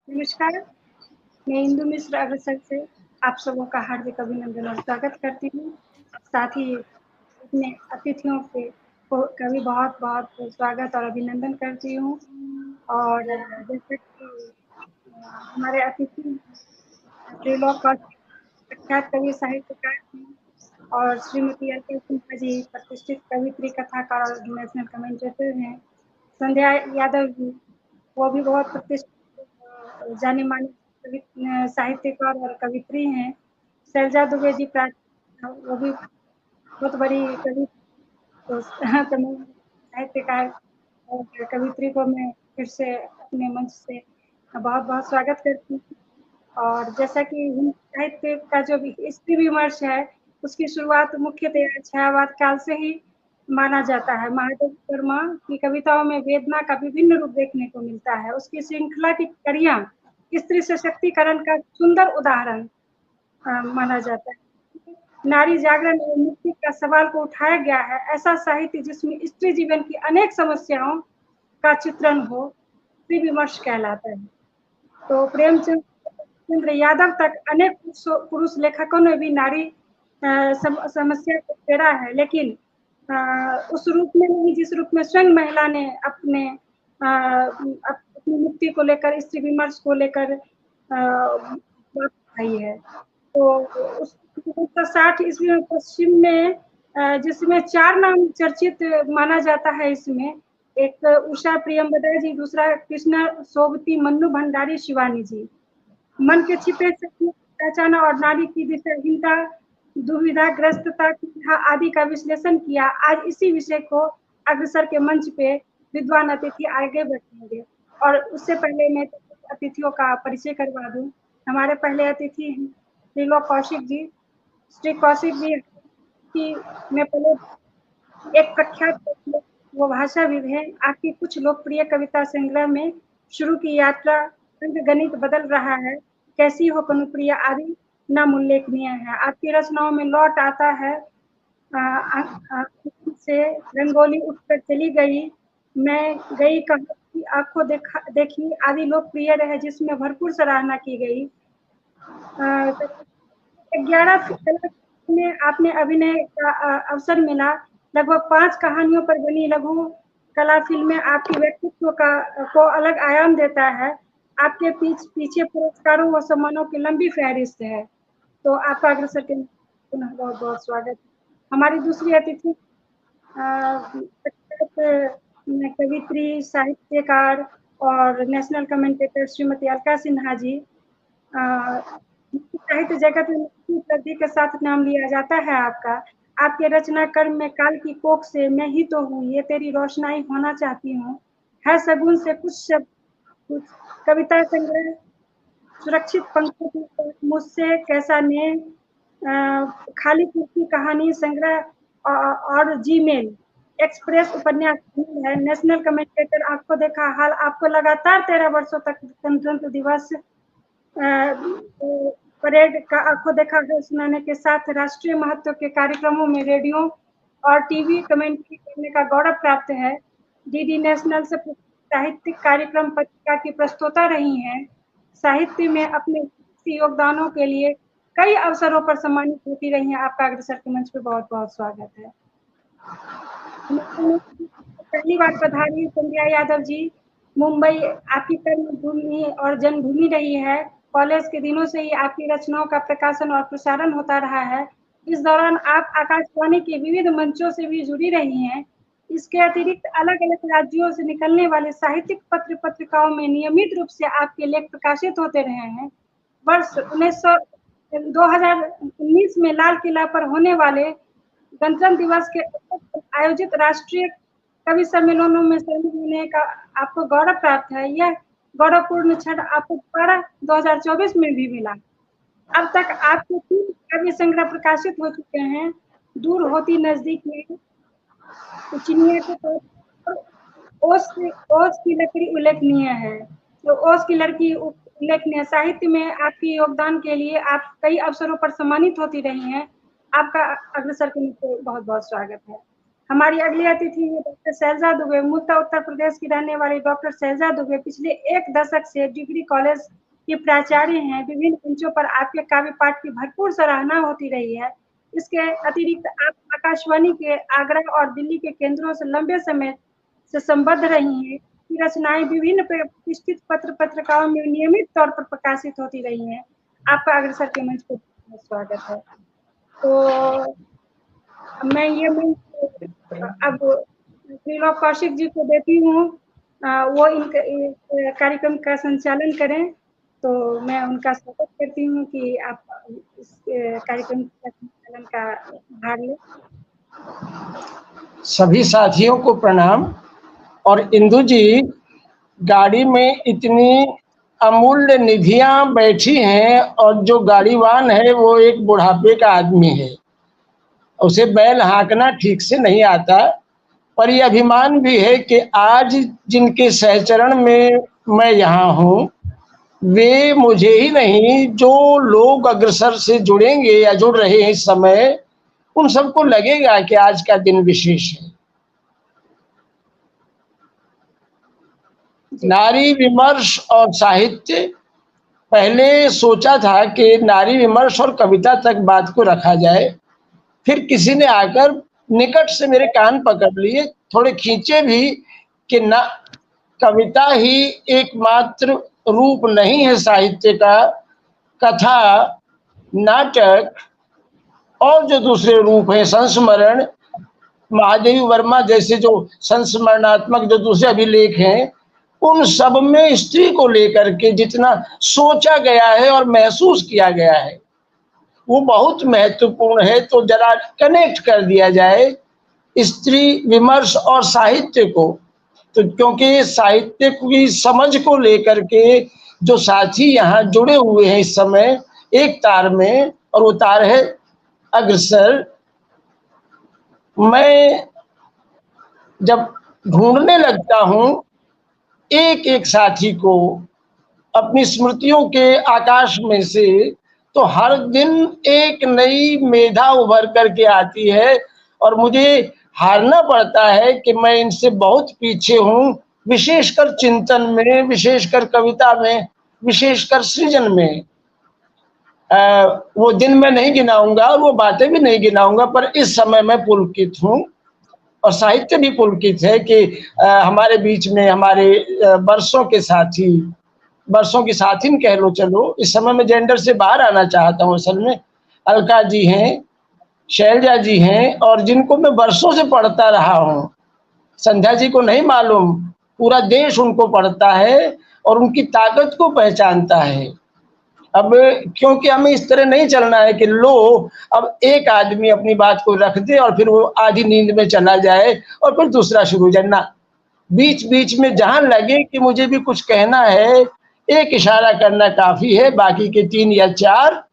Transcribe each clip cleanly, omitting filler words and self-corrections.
नमस्कार, मैं इंदु मिश्र अग्रसर से आप सबों का हार्दिक अभिनंदन और स्वागत करती हूँ। साथ ही अपने अतिथियों का भी बहुत-बहुत स्वागत और अभिनंदन करती हूँ। और जैसे कि हमारे अतिथि त्रिलोक कौशिक प्रख्यात कवि साहित्यकार हैं और श्रीमती अलका सिन्हा जी प्रतिष्ठित कवियत्री, कथाकार और नेशनल कमेंटेटर हैं। संध्या यादव जी, वो भी बहुत प्रतिष्ठित जानी-मानी साहित्यकार और कवियत्री हैं। शैलजा दुबे जी वो भी बहुत बड़ी साहित्यकार और कवियत्री को मैं फिर से अपने मंच से बहुत-बहुत स्वागत करती हूँ। और जैसा कि हिंदी साहित्य का जो स्त्री विमर्श है, उसकी शुरुआत मुख्यतः छायावाद काल से ही माना जाता है। महादेव वर्मा की कविताओं में वेदना का विभिन्न रूप देखने को मिलता है। उसकी श्रृंखला की कड़ियाँ स्त्री सशक्तिकरण का सुंदर उदाहरण माना जाता है। नारी जागरण और मुक्ति का सवाल को उठाया गया है। ऐसा साहित्य जिसमें स्त्री जीवन की अनेक समस्याओं का चित्रण हो, स्त्री विमर्श कहलाता है। तो प्रेमचंद्र यादव तक अनेक पुरुष लेखकों ने भी नारी समस्या को छेड़ा है, लेकिन उस रूप में नहीं जिस रूप में स्वयं महिला ने अपनी मुक्ति को लेकर, स्त्री विमर्श को लेकर बात उठाई है। तो उस 1960 ईस्वी में पश्चिम में जिसमें 4 नाम चर्चित माना जाता है इसमें, एक उषा प्रियंवदा जी, दूसरा कृष्णा सोबती, मन्नू भंडारी, शिवानी जी। मन के छिपे सपनों को पहचाना और नारी की दिशाहीनता, दुविधाग्रस्तता आदि का विश्लेषण किया। आज इसी विषय को अग्रसर के मंच पे विद्वान अतिथि आगे बढ़ेंगे। और उससे पहले मैं अतिथियों का परिचय करवा दूं। हमारे पहले अतिथि हैं त्रिलोक कौशिक जी। श्री कौशिक जी की मैं पहले एक प्रख्यात वो भाषाविद हैं। आपकी कुछ लोकप्रिय कविता संग्रह में शुरू की यात्रा गणित बदल रहा है, कैसी हो कनुप्रिया आदि नाम उल्लेखनीय है। आपकी रचनाओं में लौट आता है, से रंगोली उठकर चली गई, मैं गई कहाँ की आंखों देखी आदि लोकप्रिय रहे, जिसमें भरपूर सराहना की गई। 11 में आपने अभिनय का अवसर मिला। लगभग 5 कहानियों पर बनी लघु कला फिल्में आपकी व्यक्तित्व को अलग आयाम देता है। आपके पीछे पुरस्कारों व सम्मानों की लंबी फहरिस्त है। तो आपका अग्रसर के पुनः बहुत-बहुत स्वागत। हमारी दूसरी अतिथि कवित्री, साहित्यकार और नेशनल कमेंटेटर श्रीमती अलका सिन्हा जी। साहित्य जगत में उपलब्धि के साथ नाम लिया जाता है आपका। आपके रचना कर्म में काल की कोख से मैं ही तो हूँ, ये तेरी रोशनाई होना चाहती हूँ, है सगुन से कुछ शब्द, कुछ कविता संग्रह, सुरक्षित पंखों की मुझसे कैसा ने, खाली कुर्सी कहानी संग्रह और जीमेल एक्सप्रेस उपन्यास है। नेशनल कमेंटेटर आपको देखा हाल, आपको लगातार 13 वर्षों तक गणतंत्र दिवस परेड का आंखों देखा है सुनाने के साथ राष्ट्रीय महत्व के कार्यक्रमों में रेडियो और टीवी कमेंट्री करने का गौरव प्राप्त है। डीडी नेशनल से साहित्यिक कार्यक्रम पत्रिका की प्रस्तोता रही हैं। साहित्य में अपने योगदानों के लिए कई अवसरों पर सम्मानित होती रही हैं। आपका अग्रसर के मंच पे बहुत-बहुत स्वागत है। पहली बार पधारी संध्या यादव जी। मुंबई आपकी कर्मभूमि और जन्मभूमि रही है। कॉलेज के दिनों से ही आपकी रचनाओं का प्रकाशन और प्रसारण होता रहा है। इस दौरान आप आकाशवाणी के विविध मंचों से भी जुड़ी रही हैं। इसके अतिरिक्त अलग-अलग राज्यों से निकलने वाले साहित्यिक पत्रिकाओं में नियमित रूप से आपके लेख प्रकाशित होते रहे हैं। वर्ष 2019 में लाल किला पर होने वाले गणतंत्र दिवस के आयोजित राष्ट्रीय कवि सम्मेलनों में शामिल होने का आपको गौरव प्राप्त है। यह गौरवपूर्ण क्षण आपको दोबारा 2024 में भी मिला। अब तक आपके 3 काव्य संग्रह प्रकाशित हो चुके हैं। दूर होती नजदीक में, चिनिया के तौर पर, ओस की लकड़ी उल्लेखनीय है। तो ओस की लड़की उल्लेखनीय साहित्य में आपके योगदान के लिए आप कई अवसरों पर सम्मानित होती रही हैं। आपका अग्रसर के नीचे बहुत-बहुत स्वागत है। हमारी अगली अतिथि है डॉक्टर शैलजा दुबे। मूलतः उत्तर प्रदेश की रहने वाली डॉक्टर शैलजा दुबे पिछले 1 दशक से डिग्री कॉलेज की प्राचार्य हैं। विभिन्न मंचों पर आपके काव्य पाठ की भरपूर सराहना होती रही है। इसके अतिरिक्त आप आकाशवाणी के आगरा और दिल्ली के केंद्रों से लंबे समय से संबद्ध रही हैं। की रचनाएं विभिन्न प्रतिष्ठित पत्र पत्रिकाओं में नियमित तौर पर प्रकाशित होती रही हैं। आपका अग्रसर के मंच पर स्वागत है। तो मैं ये अब त्रिलोक कौशिक जी को देती हूँ, वो इस कार्यक्रम का संचालन करें। तो मैं उनका स्वागत करती हूँ कि आप इस कार्यक्रम का संचालन का भाग लें। सभी साथियों को प्रणाम। और इंदु जी, गाड़ी में इतनी अमूल्य निधियां बैठी हैं और जो गाड़ीवान है वो एक बुढ़ापे का आदमी है, उसे बैल हाँकना ठीक से नहीं आता। पर यह अभिमान भी है कि आज जिनके सहचरण में मैं यहाँ हूँ, वे मुझे ही नहीं, जो लोग अग्रसर से जुड़ेंगे या जुड़ रहे हैं इस समय, उन सबको लगेगा कि आज का दिन विशेष है। नारी विमर्श और साहित्य, पहले सोचा था कि नारी विमर्श और कविता तक बात को रखा जाए, फिर किसी ने आकर निकट से मेरे कान पकड़ लिए, थोड़े खींचे भी कि ना, कविता ही एकमात्र रूप नहीं है साहित्य का, कथा, नाटक और जो दूसरे रूप है, संस्मरण, महादेवी वर्मा जैसे जो संस्मरणात्मक जो दूसरे अभिलेख हैं, उन सब में स्त्री को लेकर के जितना सोचा गया है और महसूस किया गया है वो बहुत महत्वपूर्ण है। तो जरा कनेक्ट कर दिया जाए स्त्री विमर्श और साहित्य को। तो क्योंकि साहित्य की समझ को लेकर के जो साथी यहाँ जुड़े हुए हैं इस समय एक तार में, और वो तार है अग्रसर। मैं जब ढूंढने लगता हूँ एक एक साथी को अपनी स्मृतियों के आकाश में से, तो हर दिन एक नई मेधा उभर करके आती है और मुझे हारना पड़ता है कि मैं इनसे बहुत पीछे हूँ, विशेषकर चिंतन में, विशेषकर कविता में, विशेषकर सृजन में। वो दिन मैं नहीं गिनाऊंगा और वो बातें भी नहीं गिनाऊंगा, पर इस समय मैं पुलकित हूँ और साहित्य भी पुलकित है कि हमारे बीच में हमारे वर्षों के साथी, वर्षों की साथी कह लो, चलो इस समय मैं जेंडर से बाहर आना चाहता हूँ। असल में अलका जी हैं, शैलजा जी हैं, और जिनको मैं वर्षों से पढ़ता रहा हूँ। संध्या जी को नहीं मालूम, पूरा देश उनको पढ़ता है और उनकी ताकत को पहचानता है। अब क्योंकि हमें इस तरह नहीं चलना है कि लो अब एक आदमी अपनी बात को रख दे और फिर वो आधी नींद में चला जाए और फिर दूसरा शुरू करना। बीच बीच में जहां लगे कि मुझे भी कुछ कहना है, एक इशारा करना काफी है, बाकी के 3 या 4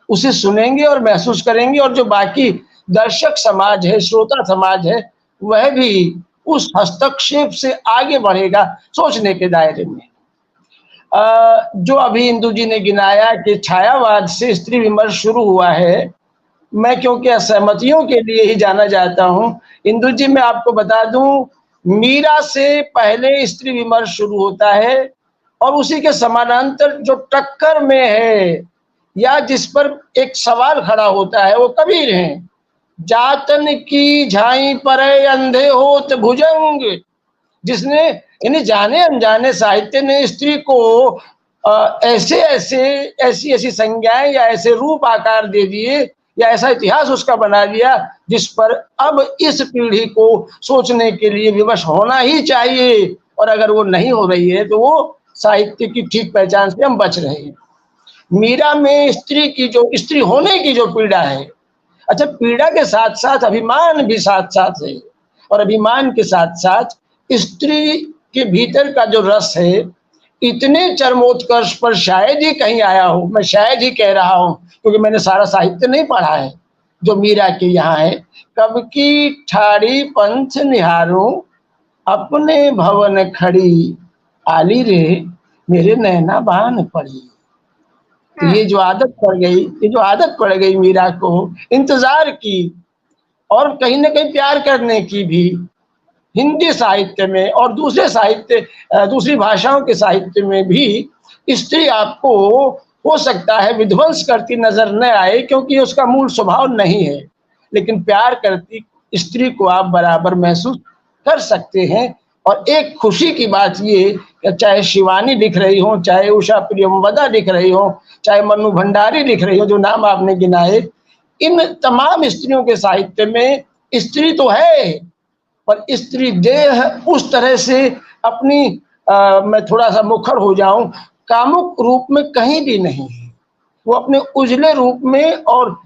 उसे सुनेंगे और महसूस करेंगे, और जो बाकी दर्शक समाज है, श्रोता समाज है, वह भी उस हस्तक्षेप से आगे बढ़ेगा सोचने के दायरे में। जो अभी इंदु जी ने गिनाया कि छायावाद से स्त्री विमर्श शुरू हुआ है, मैं क्योंकि असहमतियों के लिए ही जाना जाता हूँ। इंदु जी, मैं आपको बता दूं, मीरा से पहले स्त्री विमर्श शुरू होता है और उसी के समानांतर जो टक्कर में है या जिस पर एक सवाल खड़ा होता है वो कबीर हैं। जातन की झाई पर अंधे होत भुजंग, जिसने यानी जाने अनजाने साहित्य ने स्त्री को ऐसी संज्ञाएं या ऐसे रूप आकार दे दिए या ऐसा इतिहास उसका बना दिया जिस पर अब इस पीढ़ी को सोचने के लिए विवश होना ही चाहिए, और अगर वो नहीं हो रही है तो वो साहित्य की ठीक पहचान से हम बच रहे हैं। मीरा में स्त्री होने की जो पीड़ा है, अच्छा, पीड़ा के साथ साथ अभिमान भी साथ साथ है, और अभिमान के साथ साथ स्त्री के भीतर का जो रस है इतने चरमोत्कर्ष पर शायद ही कहीं आया हो। मैं शायद ही कह रहा हूँ क्योंकि मैंने सारा साहित्य नहीं पढ़ा है जो मीरा के यहाँ है। कब की ठाड़ी पंथ निहारूं, अपने भवन खड़ी, आली रे मेरे नैना बान पड़ी। ये जो आदत पड़ गई मीरा को इंतजार की, और कहीं ना कहीं प्यार करने की भी। हिंदी साहित्य में और दूसरे साहित्य, दूसरी भाषाओं के साहित्य में भी स्त्री आपको हो सकता है विध्वंस करती नजर न आए, क्योंकि उसका मूल स्वभाव नहीं है, लेकिन प्यार करती स्त्री को आप बराबर महसूस कर सकते हैं। और एक खुशी की बात ये कि चाहे शिवानी लिख रही हो, चाहे उषा प्रियंवदा लिख रही हो, चाहे मनु भंडारी लिख रही हो, जो नाम आपने गिनाए, इन तमाम स्त्रियों के साहित्य में स्त्री तो है, पर स्त्री देह उस तरह से अपनी मैं थोड़ा सा मुखर हो जाऊं, कामुक रूप में कहीं भी नहीं है। वो अपने उजले रूप में और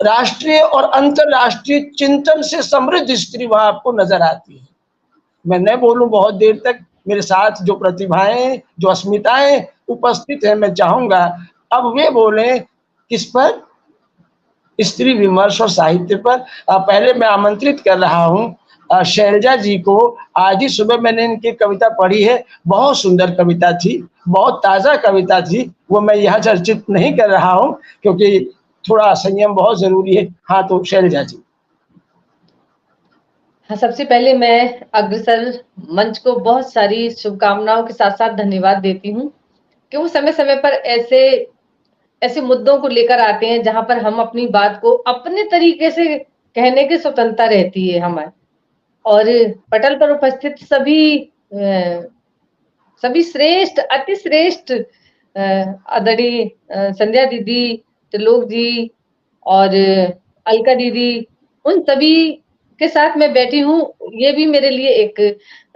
राष्ट्रीय और अंतरराष्ट्रीय चिंतन से समृद्ध स्त्री वहां आपको नजर आती है। मैं न बोलूं बहुत देर तक, मेरे साथ जो प्रतिभाएं, जो अस्मिताएं उपस्थित हैं, मैं चाहूंगा अब वे बोलें किस पर, स्त्री विमर्श और साहित्य पर। पहले मैं आमंत्रित कर रहा हूं शैलजा जी को। आज ही सुबह मैंने इनकी कविता पढ़ी है, बहुत सुंदर कविता थी, बहुत ताजा कविता थी। वो मैं यहाँ चर्चित नहीं कर रहा हूं क्योंकि थोड़ा संयम बहुत जरूरी है। हाँ, तो शैलजा जी। हाँ, सबसे पहले मैं अग्रसर मंच को बहुत सारी शुभकामनाओं के साथ साथ धन्यवाद देती हूँ कि वो समय समय पर ऐसे मुद्दों को लेकर आते हैं जहां पर हम अपनी बात को अपने तरीके से कहने की स्वतंत्रता रहती है हमारे। और पटल पर उपस्थित सभी श्रेष्ठ, अति श्रेष्ठ आदरणीय संध्या दीदी, त्रिलोक जी और अलका दीदी, उन सभी के साथ मैं बैठी हूँ, ये भी मेरे लिए एक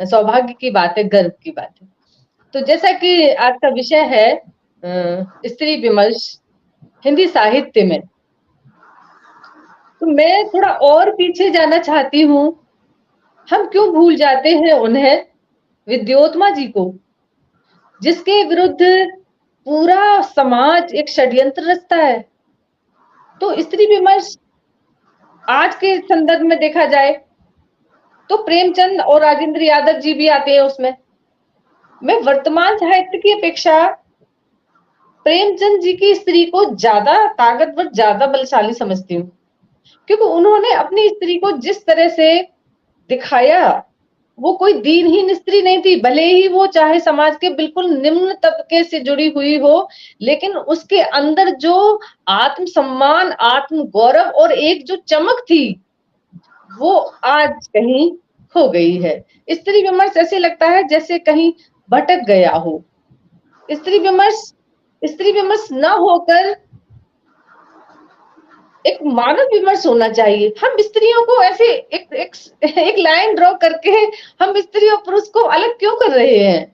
सौभाग्य की बात है, गर्व की बात है। तो जैसा कि आज का विषय है स्त्री विमर्श हिंदी साहित्य में, तो मैं थोड़ा और पीछे जाना चाहती हूँ। हम क्यों भूल जाते हैं उन्हें, विद्योत्मा जी को, जिसके विरुद्ध पूरा समाज एक षड्यंत्र रचता है। तो स्त्री विमर्श आज के संदर्भ में देखा जाए तो प्रेमचंद और राजेंद्र यादव जी भी आते हैं उसमें। मैं वर्तमान साहित्य की अपेक्षा प्रेमचंद जी की स्त्री को ज्यादा ताकतवर, ज्यादा बलशाली समझती हूँ, क्योंकि उन्होंने अपनी स्त्री को जिस तरह से दिखाया, वो कोई दीनहीन स्त्री नहीं थी। भले ही वो चाहे समाज के बिल्कुल निम्न तबके से जुड़ी हुई हो, लेकिन उसके अंदर जो आत्मसम्मान, आत्म गौरव और एक जो चमक थी, वो आज कहीं खो गई है। स्त्री विमर्श ऐसे लगता है जैसे कहीं भटक गया हो। स्त्री विमर्श न होकर एक मानव विमर्श होना चाहिए। हम स्त्रियों को ऐसे एक लाइन ड्रॉ करके हम स्त्री और पुरुष को अलग क्यों कर रहे हैं?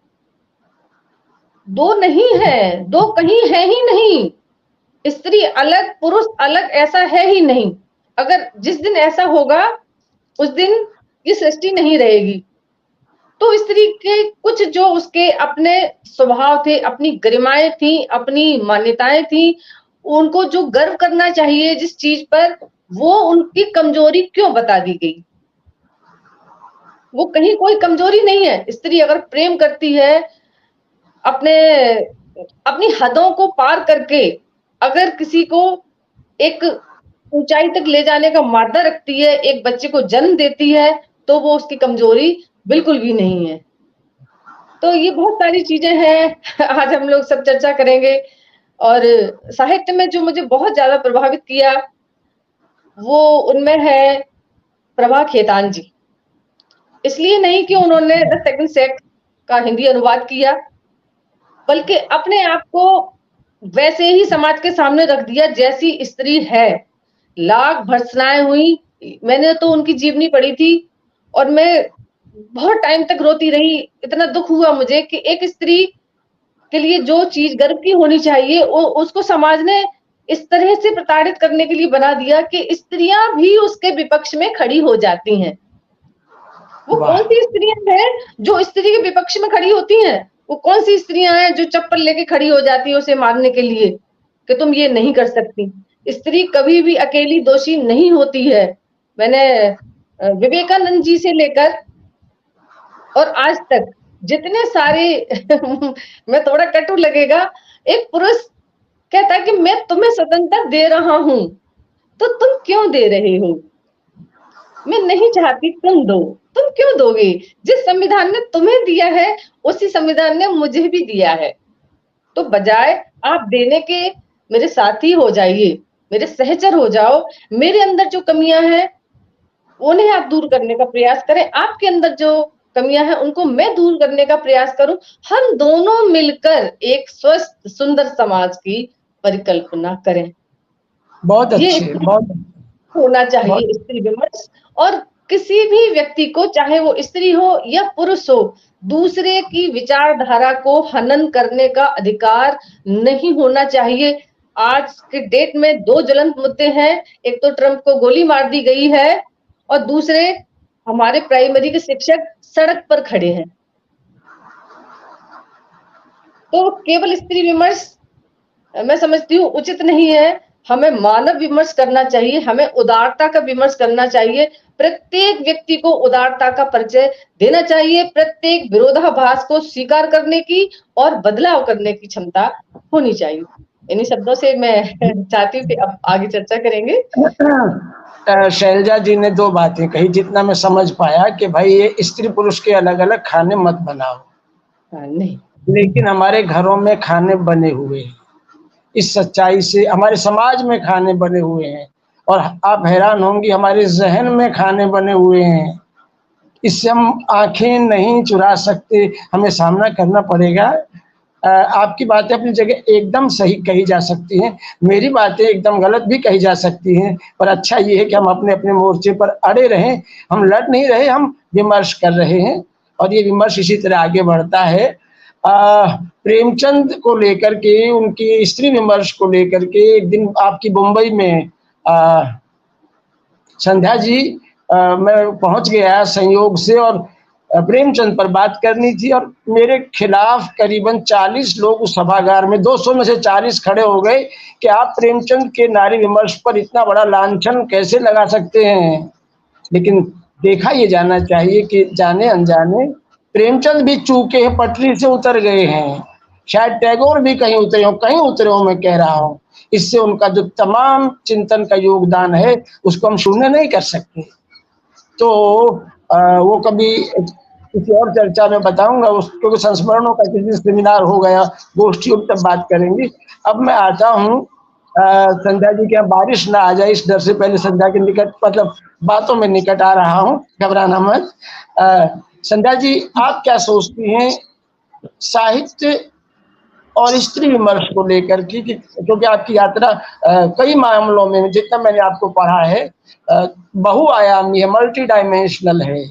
दो नहीं है, दो कहीं है ही नहीं। स्त्री अलग, पुरुष अलग, ऐसा है ही नहीं। अगर जिस दिन ऐसा होगा उस दिन ये सृष्टि नहीं रहेगी। तो स्त्री के कुछ जो उसके अपने स्वभाव थे, अपनी गरिमाएं थी, अपनी मान्यताएं थी, उनको जो गर्व करना चाहिए जिस चीज पर, वो उनकी कमजोरी क्यों बता दी गई? वो कहीं कोई कमजोरी नहीं है। स्त्री अगर प्रेम करती है, अपनी हदों को पार करके अगर किसी को एक ऊंचाई तक ले जाने का मादा रखती है, एक बच्चे को जन्म देती है, तो वो उसकी कमजोरी बिल्कुल भी नहीं है। तो ये बहुत सारी चीजें हैं, आज हम लोग सब चर्चा करेंगे। और साहित्य में जो मुझे बहुत ज्यादा प्रभावित किया, वो उनमें है प्रभा खेतान जी। इसलिए नहीं कि उन्होंने द सेकंड सेक्स का हिंदी अनुवाद किया, बल्कि अपने आप को वैसे ही समाज के सामने रख दिया जैसी स्त्री है। लाख भर्त्सनाएं हुई, मैंने तो उनकी जीवनी पढ़ी थी और मैं बहुत टाइम तक रोती रही। इतना दुख हुआ मुझे कि एक स्त्री के लिए जो चीज गर्व की होनी चाहिए, उसको समाज ने इस तरह से प्रताड़ित करने के लिए बना दिया कि स्त्रियां भी उसके विपक्ष में खड़ी हो जाती हैं। वो कौन सी स्त्रियां हैं जो स्त्री के विपक्ष में खड़ी होती हैं? वो कौन सी स्त्रियां हैं जो चप्पल लेके खड़ी हो जाती है उसे मारने के लिए कि तुम ये नहीं कर सकती? स्त्री कभी भी अकेली दोषी नहीं होती है। मैंने विवेकानंद जी से लेकर और आज तक जितने सारे मैं थोड़ा कटु लगेगा, एक पुरुष कहता है कि मैं तुम्हें स्वतंत्रता दे रहा हूं, तो तुम क्यों दे रहे हो? मैं नहीं चाहती तुम दो, तुम क्यों दोगे? जिस संविधान ने तुम्हें दिया है उसी संविधान ने मुझे भी दिया है। तो बजाय आप देने के मेरे साथी हो जाइए, मेरे सहचर हो जाओ। मेरे अंदर जो कमियां हैं उन्हें आप दूर करने का प्रयास करें, आपके अंदर जो कमियां हैं उनको मैं दूर करने का प्रयास करूं। हम दोनों मिलकर एक स्वस्थ सुंदर समाज की परिकल्पना करें। बहुत अच्छे, बहुत होना चाहिए स्त्री विमर्श। और किसी भी व्यक्ति को, चाहे वो स्त्री हो या पुरुष हो, दूसरे की विचारधारा को हनन करने का अधिकार नहीं होना चाहिए। आज के डेट में दो ज्वलंत मुद्दे हैं, एक तो ट्रंप को गोली मार दी गई है और दूसरे हमारे प्राइमरी के शिक्षक सड़क पर खड़े हैं। तो केवल स्त्री विमर्श मैं समझती हूँ उचित नहीं है। हमें मानव विमर्श करना चाहिए, हमें उदारता का विमर्श करना चाहिए। प्रत्येक व्यक्ति को उदारता का परिचय देना चाहिए, प्रत्येक विरोधाभास को स्वीकार करने की और बदलाव करने की क्षमता होनी चाहिए। इन्हीं शब्दों से मैं चाहती हूँ कि अब आगे चर्चा करेंगे। शैलजा जी ने दो बातें कही, जितना मैं समझ पाया कि भाई ये स्त्री पुरुष के अलग अलग खाने मत बनाओ। नहीं, लेकिन हमारे घरों में खाने बने हुए हैं, इस सच्चाई से हमारे समाज में खाने बने हुए हैं और आप हैरान होंगी हमारे जहन में खाने बने हुए हैं। इससे हम आंखें नहीं चुरा सकते, हमें सामना करना पड़ेगा। आपकी बातें अपनी जगह एकदम सही कही जा सकती हैं, मेरी बातें एकदम गलत भी कही जा सकती हैं, पर अच्छा ये है कि हम अपने अपने मोर्चे पर अड़े रहें। हम लड़ नहीं रहे, हम विमर्श कर रहे हैं और ये विमर्श इसी तरह आगे बढ़ता है। प्रेमचंद को लेकर के, उनकी स्त्री विमर्श को लेकर के एक दिन आपकी मुंबई में संध्या जी मैं पहुंच गया संयोग से और प्रेमचंद पर बात करनी थी और मेरे खिलाफ करीबन 40 लोग उस सभागार में, 200 में से 40 खड़े हो गए कि आप प्रेमचंद के नारी विमर्श पर इतना बड़ा लांछन कैसे लगा सकते हैं। लेकिन देखा ये जाना चाहिए कि जाने अनजाने प्रेमचंद भी चूके हैं, पटरी से उतर गए हैं। शायद टैगोर भी कहीं उतरे हो मैं कह रहा हूँ। इससे उनका जो तमाम चिंतन का योगदान है उसको हम शून्य नहीं कर सकते। तो वो कभी किसी और चर्चा में बताऊंगा, क्योंकि संस्मरणों का किसी सेमिनार हो गया, गोष्ठी, तब बात करेंगे। अब मैं आता हूँ संध्या जी के यहाँ बारिश ना आ जाए इस डर से पहले संध्या के निकट, मतलब बातों में निकट आ रहा हूँ, घबराना मत। संध्या जी, आप क्या सोचती हैं साहित्य और स्त्री विमर्श को लेकर की, क्योंकि आपकी यात्रा कई मामलों में, जितना मैंने आपको पढ़ा है, बहुआयामी है, मल्टी डायमेंशनल है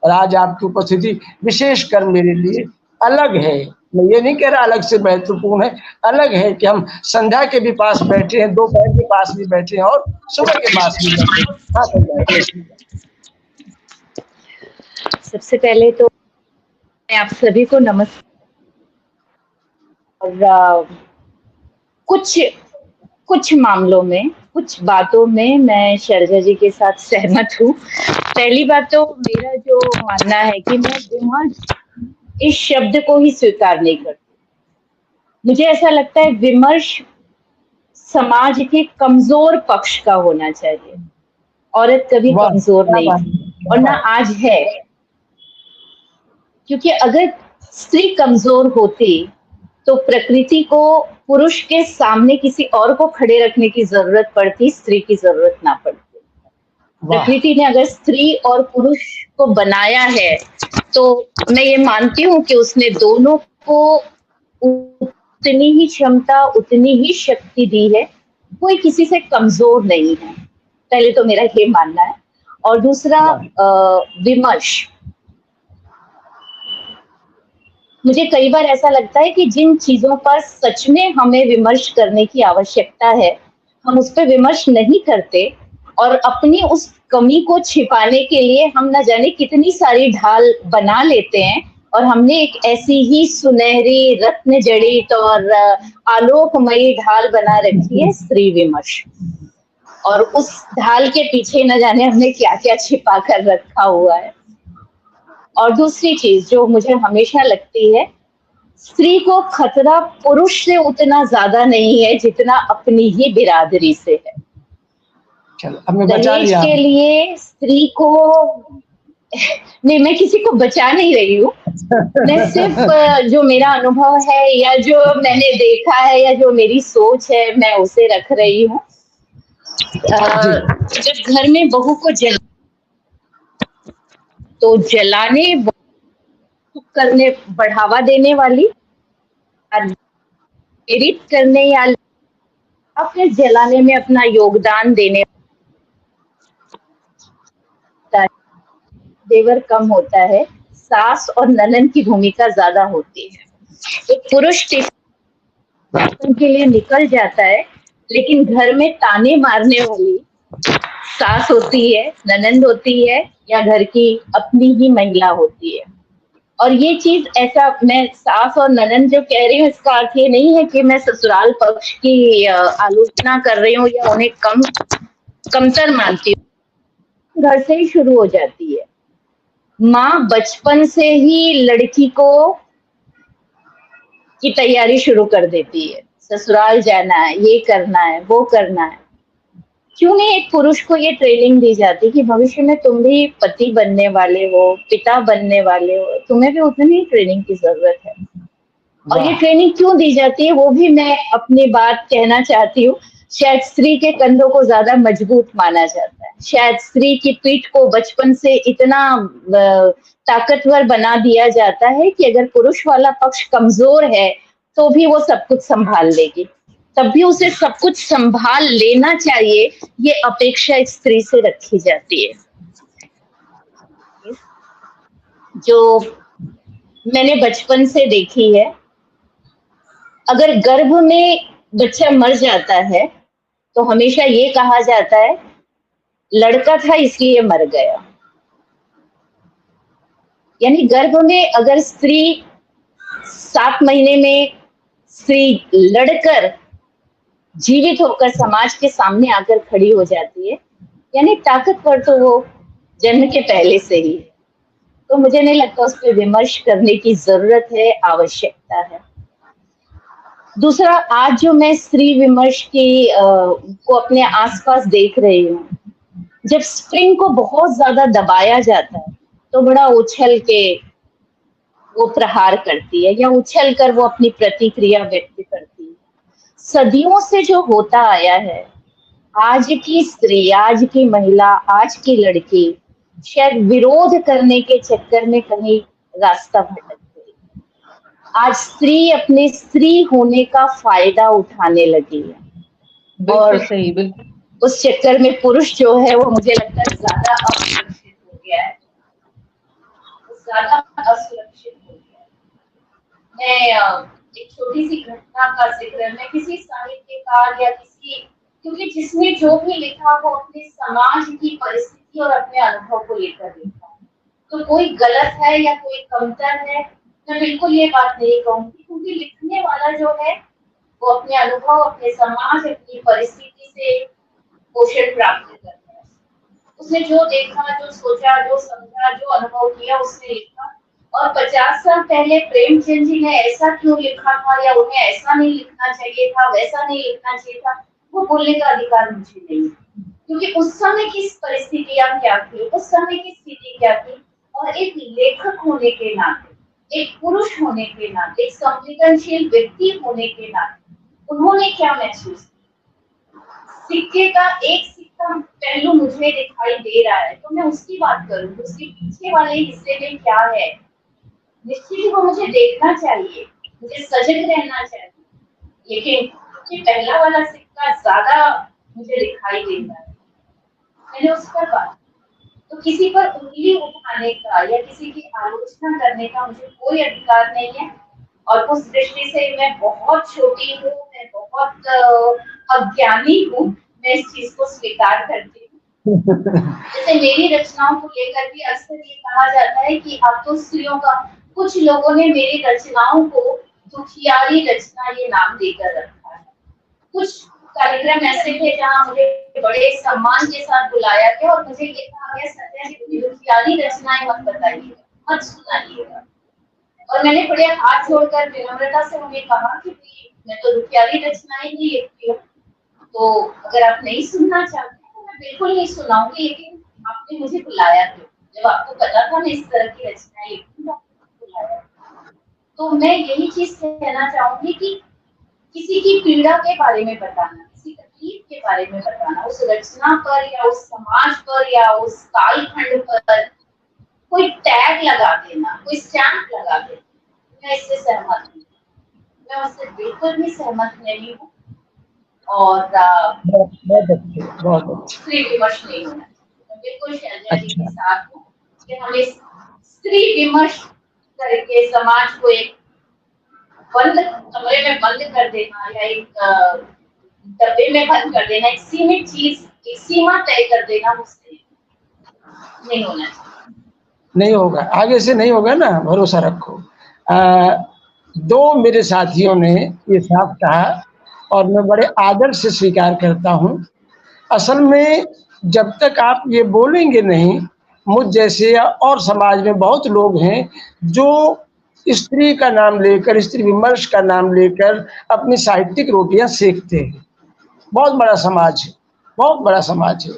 और आज आपकी उपस्थिति विशेषकर मेरे लिए अलग है। मैं ये नहीं कह रहा अलग से महत्वपूर्ण है, अलग है कि हम संध्या के भी पास बैठे हैं, दोपहर के पास भी बैठे हैं और सुबह के पास भी बैठे हैं। हाँ संध्या। सबसे पहले तो मैं आप सभी को नमस्कार। और कुछ मामलों में, कुछ बातों में मैं शैलजा जी के साथ सहमत हूँ। पहली बात तो मेरा जो मानना है कि मैं विमर्श इस शब्द को ही स्वीकार नहीं करती। मुझे ऐसा लगता है विमर्श समाज के कमजोर पक्ष का होना चाहिए। औरत कभी कमजोर नहीं थी और ना आज है, क्योंकि अगर स्त्री कमजोर होती तो प्रकृति को पुरुष के सामने किसी और को खड़े रखने की जरूरत पड़ती, स्त्री की जरूरत ना पड़ती। प्रकृति ने अगर स्त्री और पुरुष को बनाया है तो मैं ये मानती हूँ कि उसने दोनों को उतनी ही क्षमता, उतनी ही शक्ति दी है। कोई किसी से कमजोर नहीं है, पहले तो मेरा ये मानना है। और दूसरा विमर्श, मुझे कई बार ऐसा लगता है कि जिन चीजों पर सच में हमें विमर्श करने की आवश्यकता है हम उस पर विमर्श नहीं करते और अपनी उस कमी को छिपाने के लिए हम न जाने कितनी सारी ढाल बना लेते हैं और हमने एक ऐसी ही सुनहरी, रत्न जड़ित और आलोकमयी ढाल बना रखी है स्त्री विमर्श। और उस ढाल के पीछे न जाने हमने क्या क्या छिपा कर रखा हुआ है। और दूसरी चीज जो मुझे हमेशा लगती है, स्त्री को खतरा पुरुष से उतना ज्यादा नहीं है जितना अपनी ही बिरादरी से है। चलो अब मैं बचा दहेज लिया। के लिए स्त्री को नहीं, मैं किसी को बचा नहीं रही हूँ। मैं सिर्फ जो मेरा अनुभव है या जो मैंने देखा है या जो मेरी सोच है मैं उसे रख रही हूँ। जब घर में बहू को तो जलाने करने बढ़ावा देने वाली, प्रेरित करने या अपने जलाने में अपना योगदान देने देवर कम होता है, सास और ननद की भूमिका ज्यादा होती है। एक पुरुष के लिए निकल जाता है, लेकिन घर में ताने मारने वाली सास होती है, ननद होती है या घर की अपनी ही महिला होती है। और ये चीज ऐसा, मैं सास और ननद जो कह रही हूँ इसका अर्थ ये नहीं है कि मैं ससुराल पक्ष की आलोचना कर रही हूँ या उन्हें कमतर मानती हूँ। घर से ही शुरू हो जाती है। माँ बचपन से ही लड़की को की तैयारी शुरू कर देती है, ससुराल जाना है, ये करना है, वो करना है। क्यों नहीं एक पुरुष को ये ट्रेनिंग दी जाती कि भविष्य में तुम भी पति बनने वाले हो, पिता बनने वाले हो, तुम्हें भी उतनी ही ट्रेनिंग की जरूरत है। और ये ट्रेनिंग क्यों दी जाती है वो भी मैं अपनी बात कहना चाहती हूँ। शायद स्त्री के कंधों को ज्यादा मजबूत माना जाता है, शायद स्त्री की पीठ को बचपन से इतना ताकतवर बना दिया जाता है कि अगर पुरुष वाला पक्ष कमजोर है तो भी वो सब कुछ संभाल लेगी, तब भी उसे सब कुछ संभाल लेना चाहिए, ये अपेक्षा एक स्त्री से रखी जाती है। जो मैंने बचपन से देखी है, अगर गर्भ में बच्चा मर जाता है तो हमेशा ये कहा जाता है लड़का था इसलिए मर गया। यानी गर्भ में अगर स्त्री 7 महीने में स्त्री लड़कर जीवित होकर समाज के सामने आकर खड़ी हो जाती है, यानी ताकतवर तो वो जन्म के पहले से ही है। तो मुझे नहीं लगता उस पर विमर्श करने की जरूरत है, आवश्यकता है। दूसरा, आज जो मैं स्त्री विमर्श की को अपने आसपास देख रही हूँ, जब स्प्रिंग को बहुत ज्यादा दबाया जाता है तो बड़ा उछल के वो प्रहार करती है या उछल कर वो अपनी प्रतिक्रिया व्यक्त करती है। सदियों से जो होता आया है, आज की स्त्री, आज की महिला, आज की लड़की शायद विरोध करने के चक्कर में कहीं रास्ता भटक गई। आज स्त्री अपने स्त्री होने का फायदा उठाने लगी है और सही, बिल्कुल उस चक्कर में पुरुष जो है वो मुझे लगता है ज्यादा असुरक्षित हो गया है, ज्यादा असुरक्षित हो गया है। मैं एक छोटी सी घटना का जिक्र, मैं किसी साहित्यकार या किसी, क्योंकि जिसने जो भी लिखा वो अपने समाज की परिस्थिति और अपने अनुभव को लेकर लिखा, तो कोई गलत है या कोई कमतर है, मैं बिल्कुल ये बात नहीं कहूंगी, क्योंकि लिखने वाला जो है वो अपने अनुभव, अपने समाज, अपनी परिस्थिति से पोषण प्राप्त करता है। उसने जो देखा, जो सोचा, जो समझा, जो अनुभव किया उसने लिखा। और 50 साल पहले प्रेमचंद जी ने ऐसा क्यों लिखा था या उन्हें ऐसा नहीं लिखना चाहिए था, वैसा नहीं लिखना चाहिए था, वो बोलने का अधिकार मुझे नहीं है, क्योंकि उस समय की परिस्थितियां क्या थी, उस समय की स्थिति क्या थी, और एक लेखक होने के नाते, एक पुरुष होने के नाते, एक संवेदनशील व्यक्ति होने के नाते उन्होंने क्या महसूस किया। सिक्के का एक सिक्का पहलू मुझे दिखाई दे रहा है तो मैं उसकी बात करूं, उसके पीछे वाले हिस्से में क्या है, निश्चित ही वो मुझे देखना चाहिए, मुझे सजग रहना चाहिए। लेकिन क्योंकि पहला वाला सिक्का ज्यादा मुझे दिखाई देता है, मैंने उस पर बात, तो किसी पर उंगली उठाने का या किसी की आलोचना करने का मुझे कोई अधिकार नहीं है। और उस दृष्टि से मैं बहुत छोटी हूँ, मैं बहुत अज्ञानी हूँ, मैं इस चीज को स्वीकार करती हूँ। जैसे मेरी रचनाओं को लेकर भी अक्सर ये कहा जाता है कि आप तो स्त्रियों का, कुछ लोगों ने मेरी रचनाओं को दुखियारी रचना ये नाम देकर रखा है। कुछ कार्यक्रम ऐसे थे जहाँ मुझे बड़े सम्मान के साथ बुलाया गया और मुझे ये कहा गया, सत्या जी दुखियारी रचनाएं मत बताइएगा, मत सुनाइएगा। और मैंने बड़े हाथ जोड़कर विनम्रता से उन्हें कहा कि मैं तो दुखियारी रचनाएं नहीं लिखती हूँ, तो अगर आप नहीं सुनना चाहते तो मैं बिल्कुल नहीं सुनाऊंगी, लेकिन आपने मुझे बुलाया क्यों? जब आपको पता था मैं इस तरह की रचनाएं लिखूंगी, आपने बुलाया। तो मैं यही चीज कहना चाहूंगी कि किसी की पीड़ा के बारे में बताना, किसी तकलीफ के बारे में बताना, उस रचना पर या उस समाज पर या उस कालखंड पर कोई टैग लगा देना, कोई स्टैंप लगा देना, मैं इससे सहमत हूँ। मैं उससे बिल्कुल भी सहमत नहीं हूँ। और बहुत अच्छे। स्त्री विमर्श नहीं होना चाहिए। मैं बिल्कुल शैलजा जी के साथ हूँ कि हमें स्त्री विमर्श करके समाज को एक बंद कमरे में बंद कर देना या एक डब्बे में बंद कर देना, एक सीमित चीज, एक सीमा तय कर देना, मुझसे नहीं होना चाहिए। नहीं होगा, आगे से नहीं होगा ना, भरोसा रखो। दो मेरे साथियों ने ये साफ कहा और मैं बड़े आदर से स्वीकार करता हूँ। असल में जब तक आप ये बोलेंगे नहीं, मुझ जैसे या और समाज में बहुत लोग हैं जो स्त्री का नाम लेकर, स्त्री विमर्श का नाम लेकर अपनी साहित्यिक रोटियां सेकते हैं। बहुत बड़ा समाज है, बहुत बड़ा समाज है।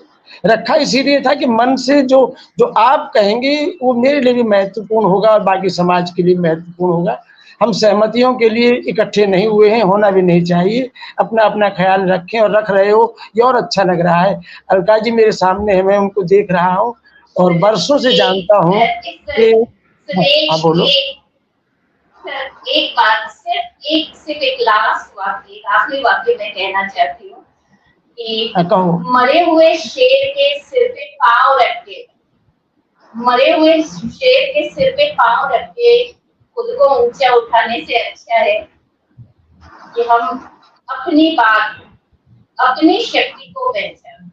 रखा इसीलिए था कि मन से जो जो आप कहेंगे वो मेरे लिए भी महत्वपूर्ण होगा और बाकी समाज के लिए महत्वपूर्ण होगा। हम सहमतियों के लिए इकट्ठे नहीं हुए हैं, होना भी नहीं चाहिए। अपना अपना ख्याल रखें और रख रहे हो, ये और अच्छा लग रहा है। अलका जी मेरे सामने है, मैं उनको देख रहा हूँ और बरसों से जानता हूँ कि हाँ बोलो। एक बात, सिर्फ एक लास्ट वाक्य, एक आखिरी वाक्य मैं कहना चाहती हूँ कि मरे हुए शेर के सिर पे पाँव रख के, मरे हुए शेर के सिर पे पाँव रख के खुद को ऊंचा उठाने से अच्छा है कि हम अपनी बात, अपनी शक्ति को पहचानें।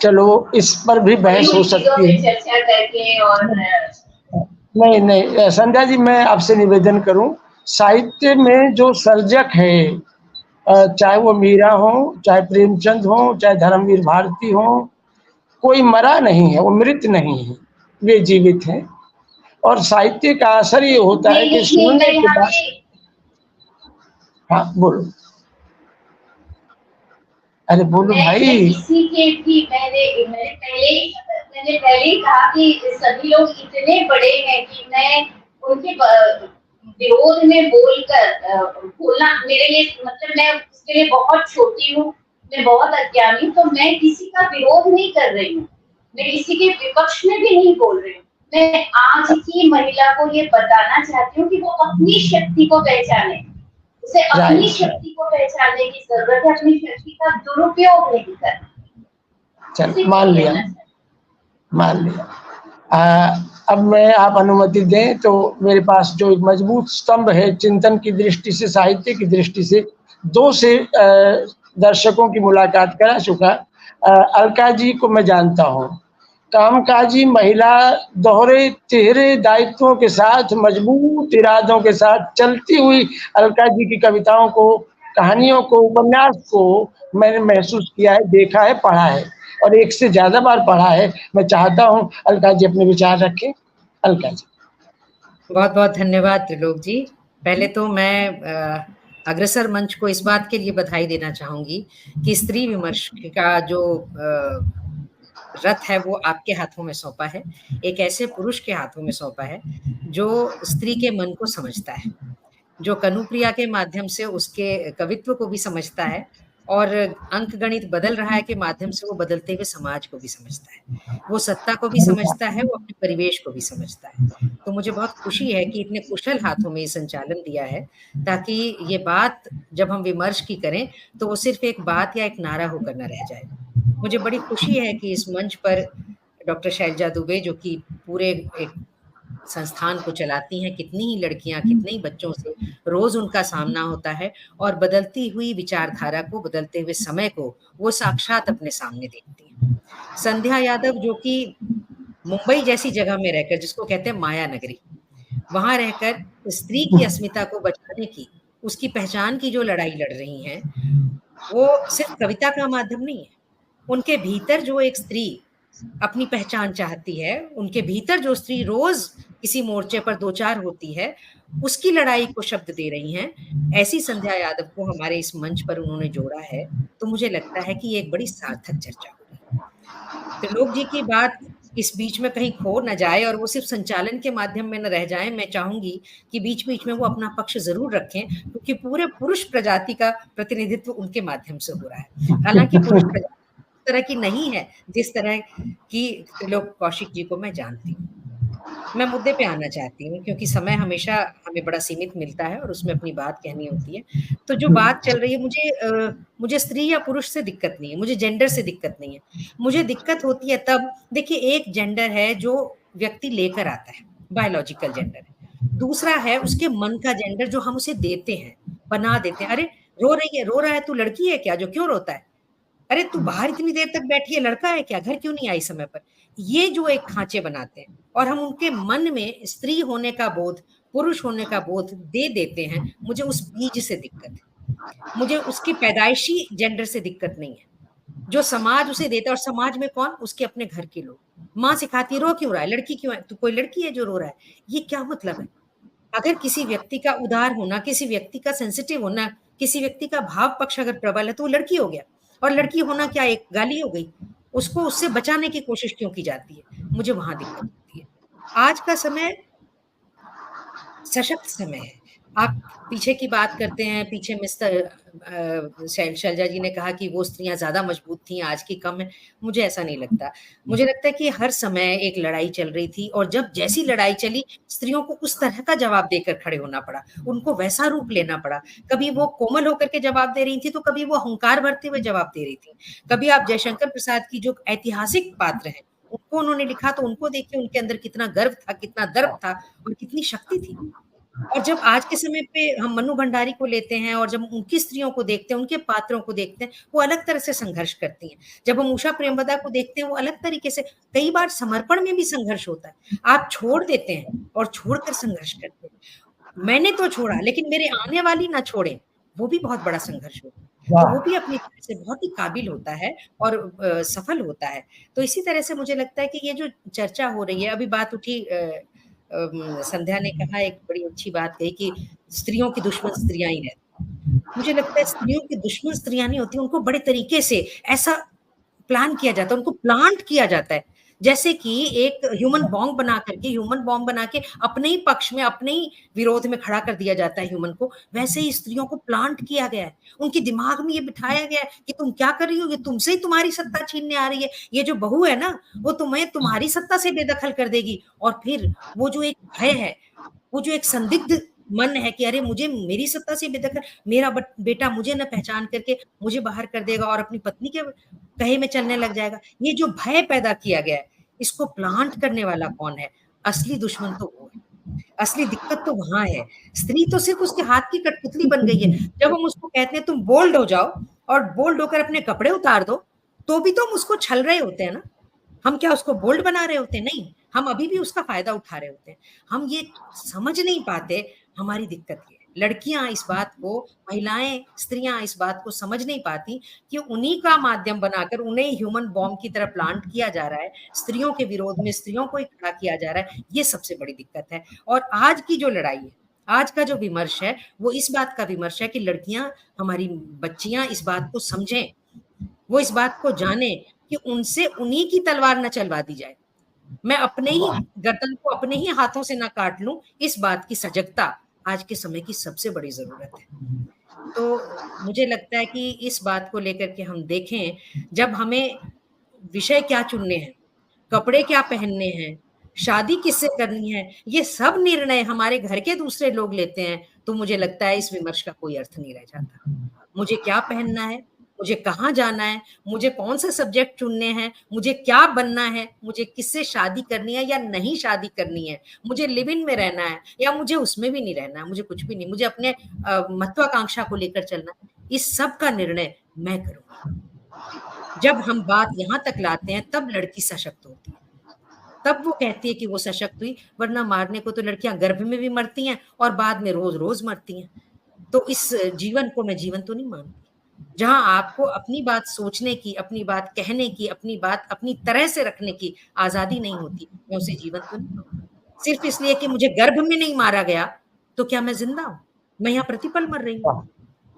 चलो इस पर भी बहस हो सकती है, चर्चा करके। और नहीं संध्या जी, मैं आपसे निवेदन करूं, साहित्य में जो सर्जक है, चाहे वो मीरा हो, चाहे प्रेमचंद हो, चाहे धर्मवीर भारती हो, कोई मरा नहीं है, वो मृत नहीं है, वे जीवित हैं। और साहित्य का असर ये होता है कि सुनने के बाद। हाँ बोलो, अरे बोलो भाई। इसी के भी मैंने पहले ही कहा कि सभी लोग इतने बड़े हैं कि मैं उनके विरोध में बोलना मेरे लिए, मतलब मैं उसके लिए बहुत छोटी हूँ, मैं बहुत अज्ञानी हूँ। तो मैं किसी का विरोध नहीं कर रही हूँ, मैं किसी के विपक्ष में भी नहीं बोल रही हूँ। मैं आज की महिला को ये बताना चाहती हूँ कि वो अपनी शक्ति को पहचाने, उसे अपनी शक्ति को पहचानने की जरूरत है, अपनी शक्ति का दुरुपयोग नहीं करना। चल मान लिया। अब मैं, आप अनुमति दें तो मेरे पास जो एक मजबूत स्तंभ है चिंतन की दृष्टि से, साहित्य की दृष्टि से, दो से दर्शकों की मुलाकात करा चुका। अलका जी को मैं जानता हूँ, कामकाजी महिला, दोहरे तिहरे दायित्वों के साथ, मजबूत इरादों के साथ चलती हुई अलका जी की कविताओं को, कहानियों को, उपन्यास को मैंने महसूस किया है, देखा है, पढ़ा है और एक से ज्यादा बार पढ़ा है। मैं चाहता हूँ अलका जी अपने विचार रखें। अलका जी। बहुत बहुत धन्यवाद त्रिलोक जी। पहले तो मैं अग्रसर मंच को इस बात के लिए बधाई देना चाहूंगी कि स्त्री विमर्श का जो रथ है वो आपके हाथों में सौंपा है, एक ऐसे पुरुष के हाथों में सौंपा है जो स्त्री के मन को समझता है, जो कनुप्रिया के माध्यम से उसके कवित्व को भी समझता है और अंकगणित बदल रहा है के माध्यम से वो बदलते हुए समाज को भी समझता है, वो सत्ता को भी समझता है, वो अपने परिवेश को भी समझता है। तो मुझे बहुत खुशी है कि इतने कुशल हाथों में ये संचालन दिया है, ताकि ये बात जब हम विमर्श की करें तो वो सिर्फ एक बात या एक नारा होकर न रह जाए। मुझे बड़ी खुशी है कि इस मंच पर डॉक्टर शैलजा दुबे, जो कि पूरे एक संस्थान को चलाती हैं, कितनी ही लड़कियां, कितने ही बच्चों से रोज उनका सामना होता है और बदलती हुई विचारधारा को, बदलते हुए समय को वो साक्षात अपने सामने देखती हैं। संध्या यादव, जो कि मुंबई जैसी जगह में रहकर, जिसको कहते हैं माया नगरी, वहां रहकर स्त्री की अस्मिता को बचाने की, उसकी पहचान की जो लड़ाई लड़ रही हैं, वो सिर्फ कविता का माध्यम नहीं है। उनके भीतर जो एक स्त्री अपनी पहचान चाहती है, उनके भीतर जो स्त्री रोज किसी मोर्चे पर दो चार होती है, उसकी लड़ाई को शब्द दे रही हैं। ऐसी संध्या यादव को हमारे इस मंच पर उन्होंने जोड़ा है, तो मुझे लगता है कि ये एक बड़ी सार्थक चर्चा होगी। त्रिलोक जी की बात इस बीच में कहीं खो न जाए और वो सिर्फ संचालन के माध्यम में न रह जाए। मैं चाहूंगी कि बीच बीच में वो अपना पक्ष जरूर रखें, क्योंकि पूरे पुरुष प्रजाति का प्रतिनिधित्व उनके माध्यम से हो रहा है। हालांकि पुरुष प्रजाति उस तरह की नहीं है जिस तरह की त्रिलोक कौशिक जी को मैं जानती हूँ। मैं मुद्दे पे आना चाहती हूँ, क्योंकि समय हमेशा हमें बड़ा सीमित मिलता है और उसमें अपनी बात कहनी होती है। तो जो बात चल रही है, मुझे स्त्री या पुरुष से दिक्कत नहीं है, मुझे जेंडर से दिक्कत नहीं है। मुझे दिक्कत होती है तब, देखिए, एक जेंडर है जो व्यक्ति लेकर आता है, बायोलॉजिकल जेंडर है। दूसरा है उसके मन का जेंडर, जो हम उसे देते हैं, बना देते हैं। अरे रो रही है, रो रहा है, तू लड़की है क्या जो क्यों रोता है? अरे तू बाहर इतनी देर तक बैठी है, लड़का है क्या, घर क्यों नहीं आई समय पर? ये जो एक खांचे बनाते हैं और हम उनके मन में स्त्री होने का बोध, पुरुष होने का बोध दे देते हैं, मुझे उस बीज से दिक्कत है। मुझे उसकी पैदाइशी जेंडर से दिक्कत नहीं है, जो समाज उसे देता है। और समाज में कौन? उसके अपने घर के लोग। माँ सिखाती है, रो क्यों रहा है, लड़की क्यों है, तू कोई लड़की है जो रो रहा है? ये क्या मतलब है? अगर किसी व्यक्ति का उदार होना, किसी व्यक्ति का सेंसिटिव होना, किसी व्यक्ति का भाव पक्ष अगर प्रबल है तो वो लड़की हो गया। और लड़की होना क्या एक गाली हो गई? उसको उससे बचाने की कोशिश क्यों की जाती है? मुझे वहां दिक्कत होती है। आज का समय सशक्त समय है। आप पीछे की बात करते हैं, पीछे मिस्टर शैलजा जी ने कहा कि वो स्त्रियां ज्यादा मजबूत थी, आज की कम है। मुझे ऐसा नहीं लगता। मुझे लगता है कि हर समय एक लड़ाई चल रही थी, और जब जैसी लड़ाई चली, स्त्रियों को उस तरह का जवाब देकर खड़े होना पड़ा, उनको वैसा रूप लेना पड़ा। कभी वो कोमल होकर के जवाब दे रही थी, तो कभी वो अहंकार भरते हुए जवाब दे रही थी। कभी आप जयशंकर प्रसाद की जो ऐतिहासिक पात्र हैं, उनको उन्होंने लिखा, तो उनको देखिए उनके अंदर कितना गर्व था, कितना दर्प था और कितनी शक्ति थी। और जब आज के समय पे हम मनु भंडारी को लेते हैं और जब उनकी स्त्रियों को देखते हैं, उनके पात्रों को देखते हैं, वो अलग तरह से संघर्ष करती हैं। जब हम उषा प्रेमवदा को देखते हैं, वो अलग तरीके से, कई बार समर्पण में भी संघर्ष होता है। आप छोड़ देते हैं और छोड़कर संघर्ष करते हैं। मैंने तो छोड़ा, लेकिन मेरे आने वाली ना छोड़े, वो भी बहुत बड़ा संघर्ष होता है। तो वो भी अपनी तरह से बहुत ही काबिल होता है और सफल होता है। तो इसी तरह से मुझे लगता है कि ये जो चर्चा हो रही है, अभी बात उठी, संध्या ने कहा, एक बड़ी अच्छी बात कही कि स्त्रियों की दुश्मन स्त्रियां ही रहती। मुझे लगता है स्त्रियों की दुश्मन स्त्रियां नहीं होती, उनको बड़े तरीके से ऐसा प्लान किया जाता है, उनको प्लांट किया जाता है। जैसे कि एक ह्यूमन बॉम्ब बना के अपने ही पक्ष में, अपने ही विरोध में खड़ा कर दिया जाता है ह्यूमन को। वैसे ही स्त्रियों को प्लांट किया गया है, उनके दिमाग में ये बिठाया गया है कि तुम क्या कर रही हो, ये तुमसे ही तुम्हारी सत्ता छीनने आ रही है। ये जो बहू है ना, वो तुम्हें तुम्हारी सत्ता से बेदखल कर देगी। और फिर वो जो एक भय है, वो जो एक संदिग्ध मन है कि अरे मुझे मेरी सत्ता से बेदखल, मेरा बेटा मुझे न पहचान करके मुझे बाहर कर देगा और अपनी पत्नी के कहे में चलने लग जाएगा। ये जो भय पैदा किया गया है, इसको प्लांट करने वाला कौन है? असली दुश्मन तो वो है। असली दिक्कत तो वहां है। स्त्री तो सिर्फ उसके हाथ की कठपुतली बन गई है। जब हम उसको कहते हैं तुम बोल्ड हो जाओ और बोल्ड होकर अपने कपड़े उतार दो, तो भी तो हम उसको छल रहे होते हैं ना। हम क्या उसको बोल्ड बना रहे होते हैं? नहीं, हम अभी भी उसका फायदा उठा रहे होते हैं। हम ये समझ नहीं पाते, हमारी दिक्कत ये है। लड़कियां इस बात को, महिलाएं, स्त्रियां इस बात को समझ नहीं पाती कि उन्हीं का माध्यम बनाकर उन्हें ह्यूमन बॉम्ब की तरह प्लांट किया जा रहा है, स्त्रियों के विरोध में स्त्रियों को खड़ा किया जा रहा है। ये सबसे बड़ी दिक्कत है। और आज की जो लड़ाई है, आज का जो विमर्श है, वो इस बात का विमर्श है कि लड़कियां, हमारी बच्चियां इस बात को समझें, वो इस बात को जाने कि उनसे उन्हीं की तलवार न चलवा दी जाए। मैं अपने ही गर्दन को अपने ही हाथों से ना काट लूं, इस बात की सजगता आज के समय की सबसे बड़ी जरूरत है। तो मुझे लगता है कि इस बात को लेकर के हम देखें, जब हमें विषय क्या चुनने हैं, कपड़े क्या पहनने हैं, शादी किससे करनी है, ये सब निर्णय हमारे घर के दूसरे लोग लेते हैं, तो मुझे लगता है इस विमर्श का कोई अर्थ नहीं रह जाता। मुझे क्या पहनना है, मुझे कहाँ जाना है, मुझे कौन सा सब्जेक्ट चुनने हैं, मुझे क्या बनना है, मुझे किससे शादी करनी है या नहीं शादी करनी है, मुझे लिव इन में रहना है या मुझे उसमें भी नहीं रहना है, मुझे कुछ भी नहीं, मुझे अपने महत्वाकांक्षा को लेकर चलना है, इस सब का निर्णय मैं करूंगा। जब हम बात यहाँ तक लाते हैं, तब लड़की सशक्त होती है, तब वो कहती है कि वो सशक्त हुई। वरना मारने को तो लड़कियां गर्भ में भी मरती हैं और बाद में रोज रोज मरती हैं। तो इस जीवन को मैं जीवन तो नहीं मानती, जहां आपको अपनी बात सोचने की, अपनी बात कहने की, अपनी बात अपनी तरह से रखने की आजादी नहीं होती, मैं उसे जीवन तो नहीं मानती। सिर्फ इसलिए कि मुझे गर्भ में नहीं मारा गया, तो क्या मैं जिंदा हूं? मैं यहाँ प्रतिपल मर रही हूँ।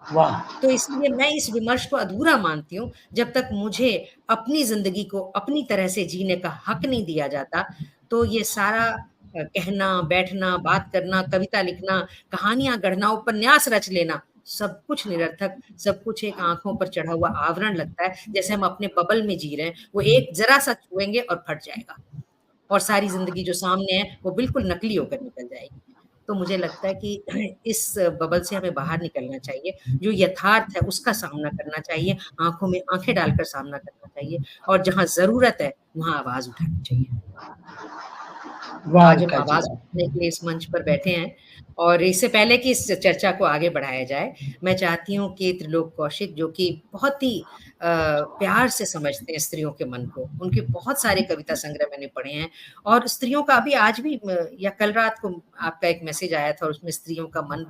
वाह। तो इसलिए मैं इस विमर्श को अधूरा मानती हूँ जब तक मुझे अपनी जिंदगी को अपनी तरह से जीने का हक नहीं दिया जाता। तो ये सारा कहना, बैठना, बात करना, कविता लिखना, कहानियां गढ़ना, उपन्यास रच लेना, सब कुछ निरर्थक, सब कुछ एक आंखों पर चढ़ा हुआ आवरण लगता है। जैसे हम अपने बबल में जी रहे हैं, वो एक जरा सा छुएंगे और फट जाएगा, और सारी जिंदगी जो सामने है वो बिल्कुल नकली होकर निकल जाएगी। तो मुझे लगता है कि इस बबल से हमें बाहर निकलना चाहिए, जो यथार्थ है उसका सामना करना चाहिए, आंखों में आंखें डालकर सामना करना चाहिए, और जहां जरूरत है वहां आवाज उठानी चाहिए। वाह आज हम अलका जी। आवाज उठाने के लिए इस मंच पर बैठे हैं, और इससे पहले कि इस चर्चा को आगे बढ़ाया जाए, मैं चाहती हूँ कि त्रिलोक कौशिक, जो कि बहुत ही प्यार से समझते हैं स्त्रियों के मन को, उनके बहुत सारे कविता संग्रह मैंने पढ़े हैं, और स्त्रियों का अभी आज भी या कल रात को आपका एक मैसेज आया था और उसमें स्त्रियों का मन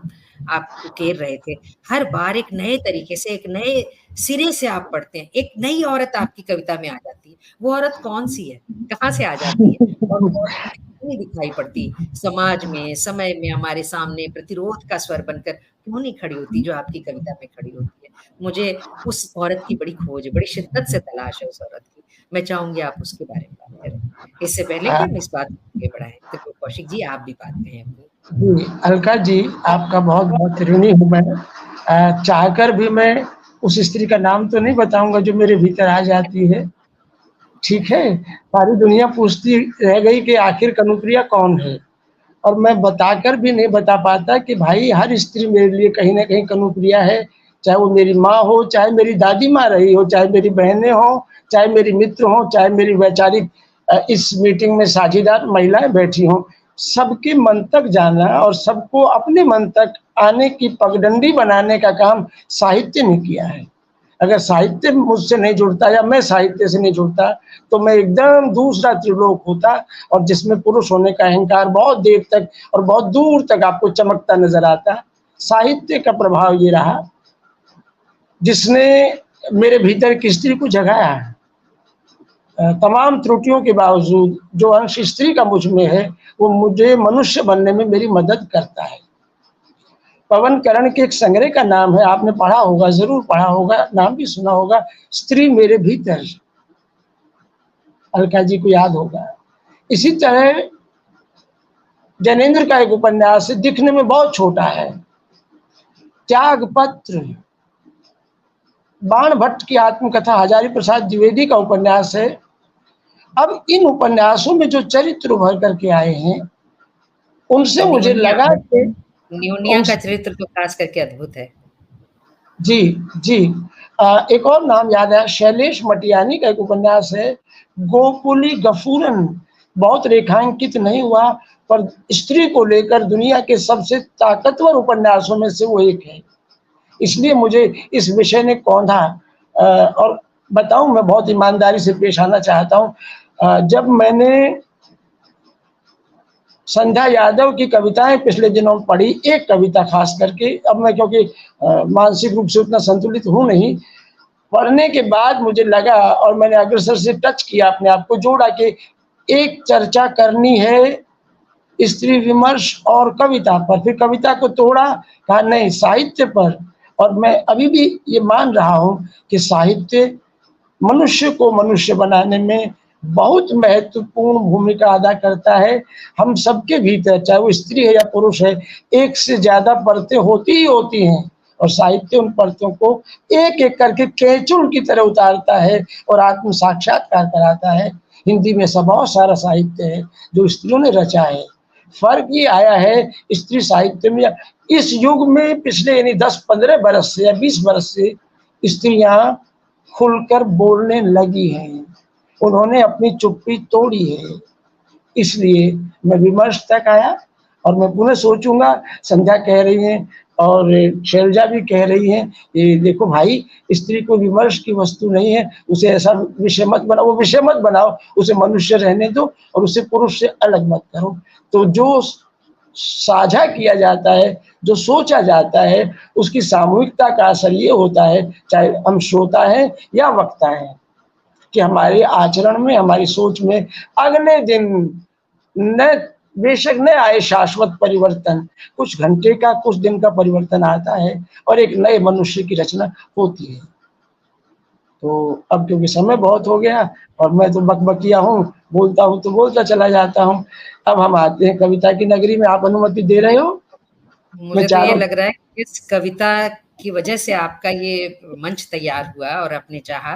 आप उकेर रहे थे। हर बार एक नए तरीके से, एक नए सिरे से आप पढ़ते हैं, एक नई औरत आपकी कविता में आ जाती है। वो औरत कौन सी है, कहाँ से आ जाती है, और वो औरत नहीं दिखाई पड़ती समाज में, समय में हमारे सामने प्रतिरोध का स्वर बनकर क्यों नहीं खड़ी होती, जो आपकी कविता में खड़ी होती है। मुझे उस औरत की बड़ी खोज है, बड़ी शिद्दत से तलाश है उस औरत की। मैं चाहूंगी आप उसके बारे में बात करें, इससे पहले कि हम इस बात को आगे बढ़ाएं। तो कौशिक जी, आप भी बात कहें अपनी। जी अलका जी, आपका बहुत बहुत ऋणी हूँ मैं। चाहकर भी मैं उस स्त्री का नाम तो नहीं बताऊंगा जो मेरे भीतर आ जाती है, ठीक है। सारी दुनिया पूछती रह गई कि आखिर कनुप्रिया कौन है, और मैं बताकर भी नहीं बता पाता कि भाई हर स्त्री मेरे लिए कहीं ना कहीं कनुप्रिया है। चाहे वो मेरी माँ हो, चाहे मेरी दादी माँ रही हो, चाहे मेरी बहनें हो, चाहे मेरी मित्र हो, चाहे मेरी वैचारिक इस मीटिंग में साझेदार महिलाएं बैठी हों, सबके मन तक जाना और सबको अपने मन तक आने की पगडंडी बनाने का काम साहित्य ने किया है। अगर साहित्य मुझसे नहीं जुड़ता या मैं साहित्य से नहीं जुड़ता तो मैं एकदम दूसरा त्रिलोक होता, और जिसमें पुरुष होने का अहंकार बहुत देर तक और बहुत दूर तक आपको चमकता नजर आता। साहित्य का प्रभाव ये रहा जिसने मेरे भीतर की स्त्री को जगाया है। तमाम त्रुटियों के बावजूद जो अंश स्त्री का मुझ में है वो मुझे मनुष्य बनने में मेरी मदद करता है। पवन करण के एक संग्रह का नाम है, आपने पढ़ा होगा, जरूर पढ़ा होगा, नाम भी सुना होगा, स्त्री मेरे भीतर। अलका जी को याद होगा। इसी तरह जैनेन्द्र का एक उपन्यास है, दिखने में बहुत छोटा है, त्याग पत्र। बाण भट्ट की आत्मकथा हजारी प्रसाद द्विवेदी का उपन्यास है। अब इन उपन्यासों में जो चरित्र उभर करके आए हैं उनसे मुझे लगा कि न्यूनिया का चरित्र तो खास करके अद्भुत है। जी जी। एक और नाम याद है, शैलेश मटियानी का एक उपन्यास है, गोकुली गफूरन। बहुत रेखांकित नहीं हुआ, पर स्त्री को लेकर दुनिया के सबसे ताकतवर उपन्यासों में से वो एक है। इसलिए मुझे इस विषय ने कौंधा। और बताऊं, मैं बहुत ईमानदारी से पेश आना चाहता हूं। जब मैंने संध्या यादव की कविताएं पिछले दिनों पढ़ी, एक कविता खास करके, अब मैं क्योंकि मानसिक रूप से उतना संतुलित हूं नहीं, पढ़ने के बाद मुझे लगा और मैंने अग्रसर से टच किया, अपने आप को जोड़ा कि एक चर्चा करनी है स्त्री विमर्श और कविता पर। फिर कविता को तोड़ा, कहा नहीं साहित्य पर। और मैं अभी भी ये मान रहा हूं कि साहित्य मनुष्य को मनुष्य बनाने में बहुत महत्वपूर्ण भूमिका अदा करता है। हम सबके भीतर, चाहे वो स्त्री है या पुरुष है, एक से ज्यादा परतें होती ही होती हैं, और साहित्य उन परतों को एक एक करके केचुल की तरह उतारता है और आत्म साक्षात्कार कराता है। हिंदी में सब बहुत सारा साहित्य है जो स्त्रियों ने रचा है। फर्क ये आया है स्त्री साहित्य में इस युग में, पिछले यानी 10-15 बरस से या 20 बरस से स्त्रियां खुलकर बोलने लगी हैं, उन्होंने अपनी चुप्पी तोड़ी है। इसलिए मैं विमर्श तक आया, और मैं पुनः सोचूंगा। संध्या कह रही हैं और शैलजा भी कह रही हैं, ये देखो भाई, स्त्री को विमर्श की वस्तु नहीं है, उसे ऐसा विषय मत बनाओ, वो विषय मत बनाओ, उसे मनुष्य रहने दो और उसे पुरुष से अलग मत करो। तो जो साझा किया जाता है, जो सोचा जाता है, उसकी सामूहिकता का असर ये होता है, चाहे हम श्रोता हैं या वक्ता हैं, कि हमारे आचरण में, हमारी सोच में अगले दिन न बेशक न आए शाश्वत परिवर्तन, कुछ घंटे का, कुछ दिन का परिवर्तन आता है और एक नए मनुष्य की रचना होती है। तो अब क्योंकि समय बहुत हो गया और मैं तो बकबकिया हूँ, बोलता हूँ तो बोलता चला जाता हूँ। अब हम आते हैं कविता की नगरी में। आप अनुमति दे रहे हो? मुझे तो ये लग रहा है कि इस कविता की वजह से आपका ये मंच तैयार हुआ और आपने चाहा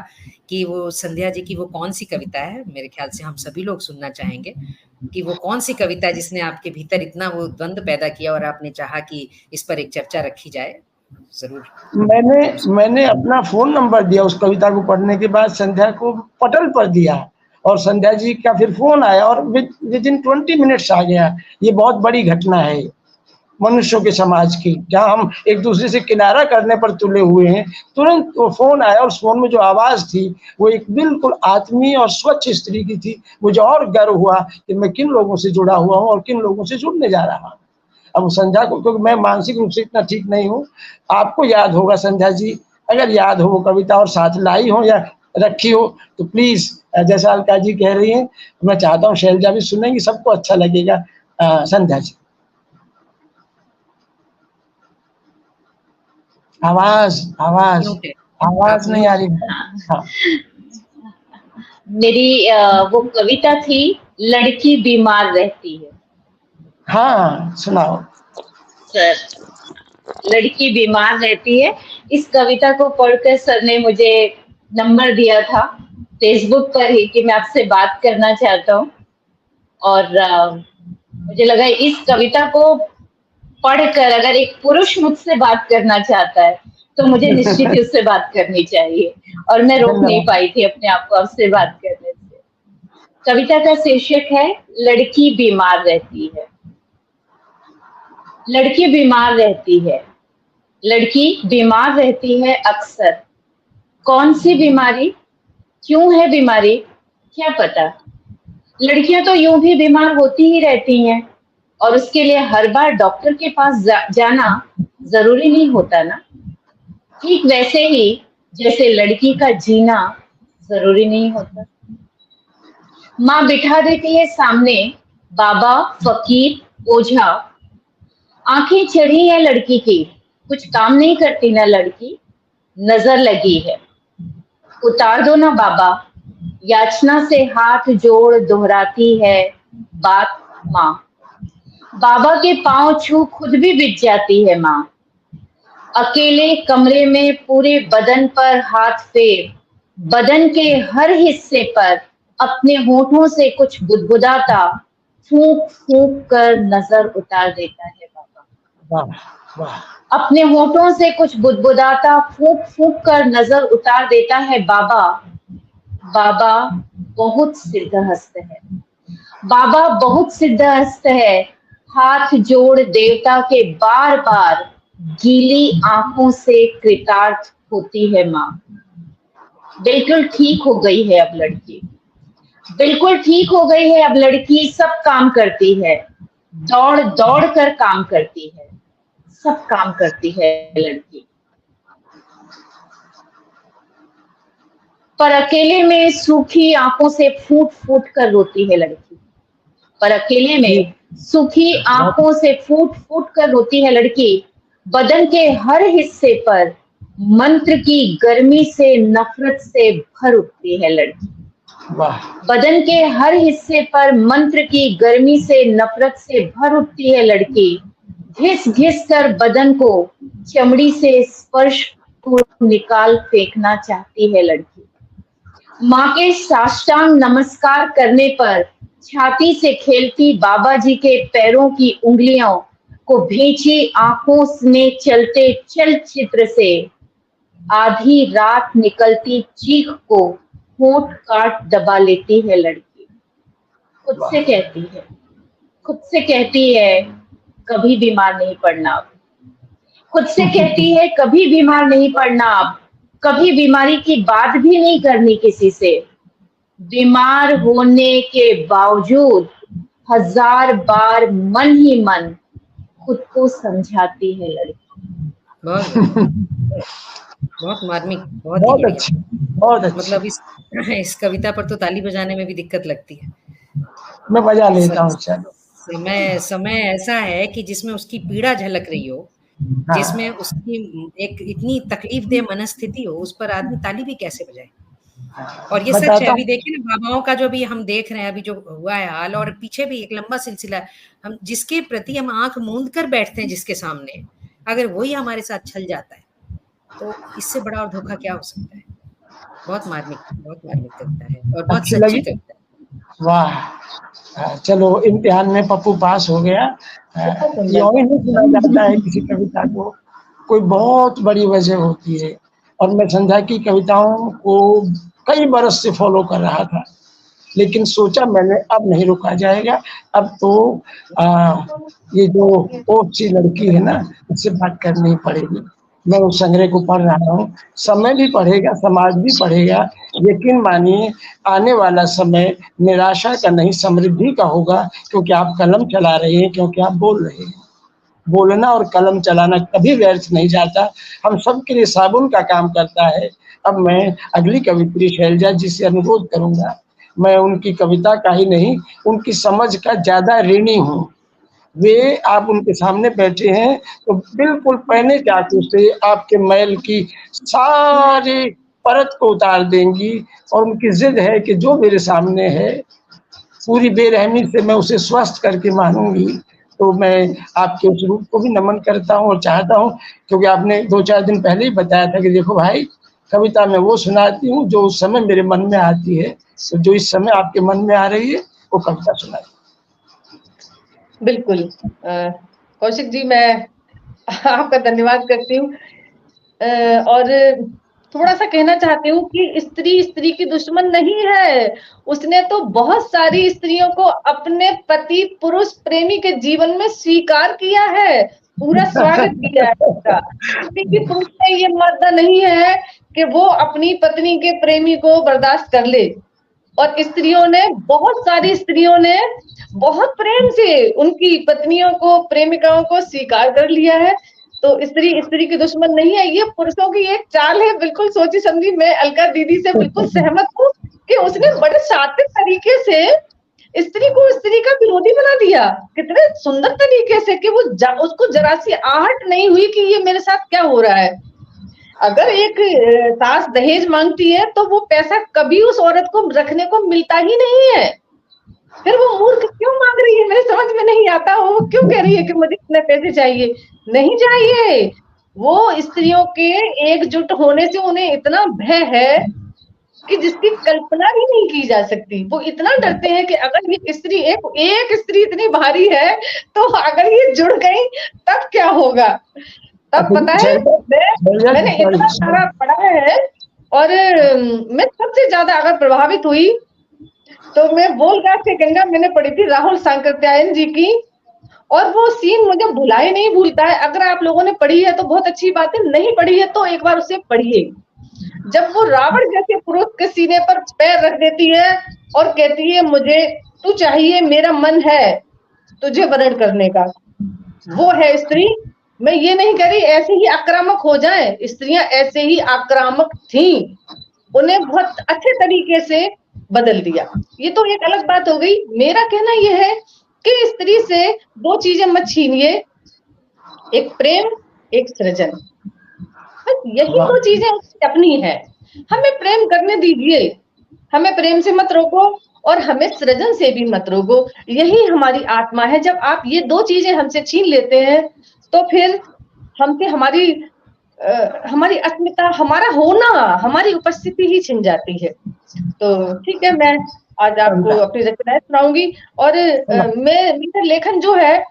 कि वो संध्या जी की वो कौन सी कविता है, मेरे ख्याल से हम सभी लोग सुनना चाहेंगे कि वो कौन सी कविता है जिसने आपके भीतर इतना वो द्वंद पैदा किया और आपने चाहा कि इस पर एक चर्चा रखी जाए। जरूर। मैंने अपना फोन नंबर दिया उस कविता को पढ़ने के बाद, संध्या को पटल पर दिया और संध्या जी का फिर फोन आया और विद इन 20 मिनट्स आ गया। ये बहुत बड़ी घटना है मनुष्यों के समाज की, जहाँ हम एक दूसरे से किनारा करने पर तुले हुए हैं। तुरंत वो फोन आया और उस फोन में जो आवाज थी वो एक बिल्कुल आत्मीय और स्वच्छ स्त्री की थी। मुझे और गर्व हुआ कि मैं किन लोगों से जुड़ा हुआ हूँ और किन लोगों से जुड़ने जा रहा हूँ। अब संध्या को, क्योंकि मैं मानसिक रूप से इतना ठीक नहीं हूँ, आपको याद होगा संध्या जी, अगर याद हो वो कविता और साथ लाई हो या रखी हो तो प्लीज, जैसा अलका जी कह रही हैं, मैं चाहता हूँ शैलजा भी सुनेंगी, सबको अच्छा लगेगा। संध्या जी, आवाज आवाज आवाज नहीं आ रही। हाँ। मेरी वो कविता थी लड़की बीमार रहती है। हाँ सुनाओ सर, लड़की बीमार रहती है। इस कविता को पढ़कर सर ने मुझे नंबर दिया था फेसबुक पर ही कि मैं आपसे बात करना चाहता हूँ, और मुझे लगा इस कविता को पढ़कर अगर एक पुरुष मुझसे बात करना चाहता है तो मुझे निश्चित ही उससे बात करनी चाहिए, और मैं रोक नहीं पाई थी अपने आप को आपसे बात करने से। कविता का शीर्षक है लड़की बीमार रहती है। लड़की बीमार रहती है, लड़की बीमार रहती है अक्सर। कौन सी बीमारी, क्यों है बीमारी, क्या पता। लड़कियां तो यूं भी बीमार होती ही रहती हैं और उसके लिए हर बार डॉक्टर के पास जाना जरूरी नहीं होता ना। ठीक वैसे ही जैसे लड़की का जीना जरूरी नहीं होता। माँ बिठा देती है सामने बाबा, फकीर, ओझा। आंखें चढ़ी है लड़की की, कुछ काम नहीं करती ना लड़की। नजर लगी है, उतार दो ना बाबा। याचना से हाथ जोड़ दोहराती है बात माँ। बाबा के पांव छू खुद भी बिछ जाती है माँ। अकेले कमरे में पूरे बदन पर हाथ फेर, बदन के हर हिस्से पर अपने होठों से कुछ बुदबुदाता फूंक फूंक कर नजर उतार देता है बाबा। वाह वाह। अपने होठों से कुछ बुदबुदाता फूंक फूंक कर नजर उतार देता है बाबा। बाबा बहुत सिद्धहस्त है, बाबा बहुत सिद्धहस्त है। हाथ जोड़ देवता के बार बार गीली आंखों से कृतार्थ होती है माँ। बिल्कुल ठीक हो गई है अब लड़की, बिल्कुल ठीक हो गई है अब लड़की। सब काम करती है, दौड़ दौड़ कर काम करती है, सब काम करती है लड़की। पर अकेले में सूखी आंखों से फूट फूट कर रोती है लड़की। पर अकेले में सूखी आंखों से फूट फूट कर रोती है लड़की। बदन के हर हिस्से पर मंत्र की गर्मी से नफरत से भर उठती है लड़की। बदन के हर हिस्से पर मंत्र की गर्मी से नफरत से भर उठती है लड़की। घिस घिस कर बदन को चमड़ी से स्पर्श को निकाल फेंकना चाहती है लड़की। माँ के साष्टांग नमस्कार करने पर छाती से खेलती बाबा जी के पैरों की उंगलियों को भींची आंखों में चलते चलचित्र से आधी रात निकलती चीख को होंठ काट दबा लेती है लड़की। खुद से कहती है, खुद से कहती है कभी बीमार नहीं पड़ना अब। खुद से कहती है कभी बीमार नहीं पड़ना अब। कभी बीमारी की बात भी नहीं करनी किसी से। बीमार होने के बावजूद हजार बार मन ही मन खुद को समझाती है लड़की। बहुत मार्मिक, बहुत अच्छी, बहुत अच्छी। मतलब इस कविता पर तो ताली बजाने में भी दिक्कत लगती है। मैं बजा लेता हूँ। चलो समय ऐसा है कि जिसमें उसकी पीड़ा झलक रही हो, हाँ। जिसमें उसकी एक इतनी तकलीफ दे मनस्थिति हो, उस पर आदमी ताली भी कैसे बजाए। और ये सच है, बताता अभी हूँ। देखिए ना बाबाओं का जो भी हम देख रहे हैं, अभी जो हुआ है हाल, और पीछे भी एक लंबा सिलसिला है, हम जिसके प्रति हम आंख मूंद कर बैठते हैं जिसके सामने, अगर वही हमारे साथ छल जाता है तो इससे बड़ा और धोखा क्या हो सकता है। बहुत मार्मिक कविता है और बहुत अच्छी सच्ची लगी? कविता है। वाह, चलो इम्तिहान में पप्पू पास हो गया। यूं ही नहीं सुना जाता है किसी कविता को, कोई बहुत बड़ी वजह होती है। और मैं संध्या की कविताओं को कई बरस से फॉलो कर रहा था, लेकिन सोचा मैंने अब नहीं रुका जाएगा। अब तो ये जो ओट सी लड़की है ना, उससे बात करनी पड़ेगी। मैं उस संग्रह को पढ़ रहा हूँ, समय भी पढ़ेगा, समाज भी पढ़ेगा। यकीन मानिए आने वाला समय निराशा का नहीं समृद्धि का होगा, क्योंकि आप कलम चला रहे हैं, क्योंकि आप बोल रहे हैं। बोलना और कलम चलाना कभी व्यर्थ नहीं जाता, हम सब के लिए साबुन का काम करता है। अब मैं अगली कवित्री शैलजा जी से अनुरोध करूंगा, मैं उनकी कविता का ही नहीं उनकी समझ का ज्यादा ऋणी हूँ। वे आप उनके सामने बैठे हैं तो बिल्कुल पहने चाकू से आपके मैल की सारी परत को उतार देंगी, और उनकी जिद है कि जो मेरे सामने है पूरी बेरहमी से मैं उसे स्वस्थ करके मानूंगी। तो मैं आपके उस रूप को भी नमन करता हूँ और चाहता हूँ, क्योंकि आपने 2-4 दिन पहले ही बताया था कि देखो भाई, कविता मैं वो सुनाती हूँ जो उस समय मेरे मन में आती है, तो जो इस समय आपके मन में आ रही है वो कविता सुनाई। बिल्कुल कौशिक जी, मैं आपका धन्यवाद करती हूँ और थोड़ा सा कहना चाहती हूँ कि स्त्री की दुश्मन नहीं है। उसने तो बहुत सारी स्त्रियों को अपने पति पुरुष प्रेमी के जीवन में स्वीकार किया है, पूरा स्वागत किया है उसका। क्योंकि पुरुष में ये मादा नहीं है कि वो अपनी पत्नी के प्रेमी को बर्दाश्त कर ले, और स्त्रियों ने, बहुत सारी स्त्रियों ने बहुत प्रेम से उनकी पत्नियों को, प्रेमिकाओं को स्वीकार कर लिया है। तो स्त्री की दुश्मन नहीं है, ये पुरुषों की एक चाल है। बिल्कुल सोची समझी। मैं अलका दीदी से बिल्कुल सहमत हूँ कि उसने बड़े शातिर तरीके से स्त्री को स्त्री का विरोधी बना दिया, कितने सुंदर तरीके से कि वो उसको जरा सी आहट नहीं हुई कि ये मेरे साथ क्या हो रहा है। अगर एक सास दहेज मांगती है तो वो पैसा कभी उस औरत को रखने को मिलता ही नहीं है। फिर वो मूर्ख क्यों मांग रही है, मेरे समझ में नहीं आता। वो क्यों कह रही है कि मुझे इतने पैसे चाहिए? नहीं चाहिए। वो स्त्रियों के एकजुट होने से उन्हें इतना भय है कि जिसकी कल्पना भी नहीं की जा सकती। वो इतना डरते हैं कि अगर ये स्त्री एक स्त्री इतनी भारी है तो अगर ये जुड़ गई तब क्या होगा। तब पता है मैंने इतना सारा पढ़ा है, और मैं सबसे ज्यादा अगर प्रभावित हुई तो मैं बोलघाट से गंगा मैंने पढ़ी थी राहुल सांकृत्यायन जी की, और वो सीन मुझे भुलाए नहीं भूलता है। अगर आप लोगों ने पढ़ी है तो बहुत अच्छी बात है, नहीं पढ़ी है तो एक बार उसे पढ़िए। जब वो रावण जैसे पुरुष के सीने पर पैर रख देती है और कहती है मुझे तू चाहिए, मेरा मन है तुझे वरण करने का, वो है स्त्री। मैं ये नहीं कह रही ऐसे ही आक्रामक हो जाए, स्त्रियां ऐसे ही आक्रामक थी, उन्हें बहुत अच्छे तरीके से बदल दिया। ये तो एक अलग बात हो गई। मेरा कहना यह है कि स्त्री से दो चीजें मत छीनिए, एक प्रेम, एक सृजन। बस यही दो चीजें अपनी है। हमें प्रेम करने दीजिए, हमें प्रेम से मत रोको और हमें सृजन से भी मत रोको। यही हमारी आत्मा है। जब आप ये दो चीजें हमसे छीन लेते हैं तो फिर हमसे हमारी अस्मिता, हमारा होना, हमारी उपस्थिति ही छिन जाती है। तो ठीक है, मैं आज आपको अपनी रचनाएं सुनाऊंगी, और मेरा लेखन जो है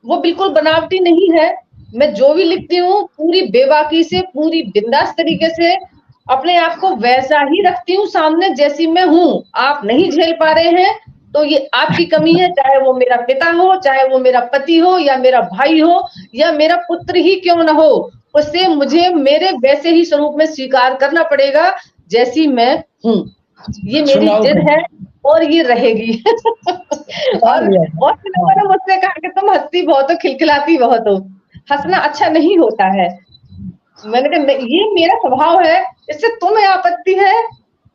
वो बिल्कुल बनावटी नहीं है। मैं जो भी लिखती हूँ पूरी बेबाकी से, पूरी बिंदास तरीके से अपने आप को वैसा ही रखती हूँ सामने जैसी मैं हूँ। आप नहीं झेल पा रहे हैं तो ये आपकी कमी है, चाहे वो मेरा पिता हो, चाहे वो मेरा पति हो, या मेरा भाई हो, या मेरा पुत्र ही क्यों ना हो, उससे मुझे मेरे वैसे ही स्वरूप में स्वीकार करना पड़ेगा जैसी मैं हूँ। ये मेरी जिद है और ये रहेगी। और मैंने मुझसे कहा कि तुम हंसती बहुत हो, खिलखिलाती बहुत हो। हंसना अच्छा नहीं होता है। मैंने कहा ये मेरा स्वभाव है, इससे तुम्हें आपत्ति है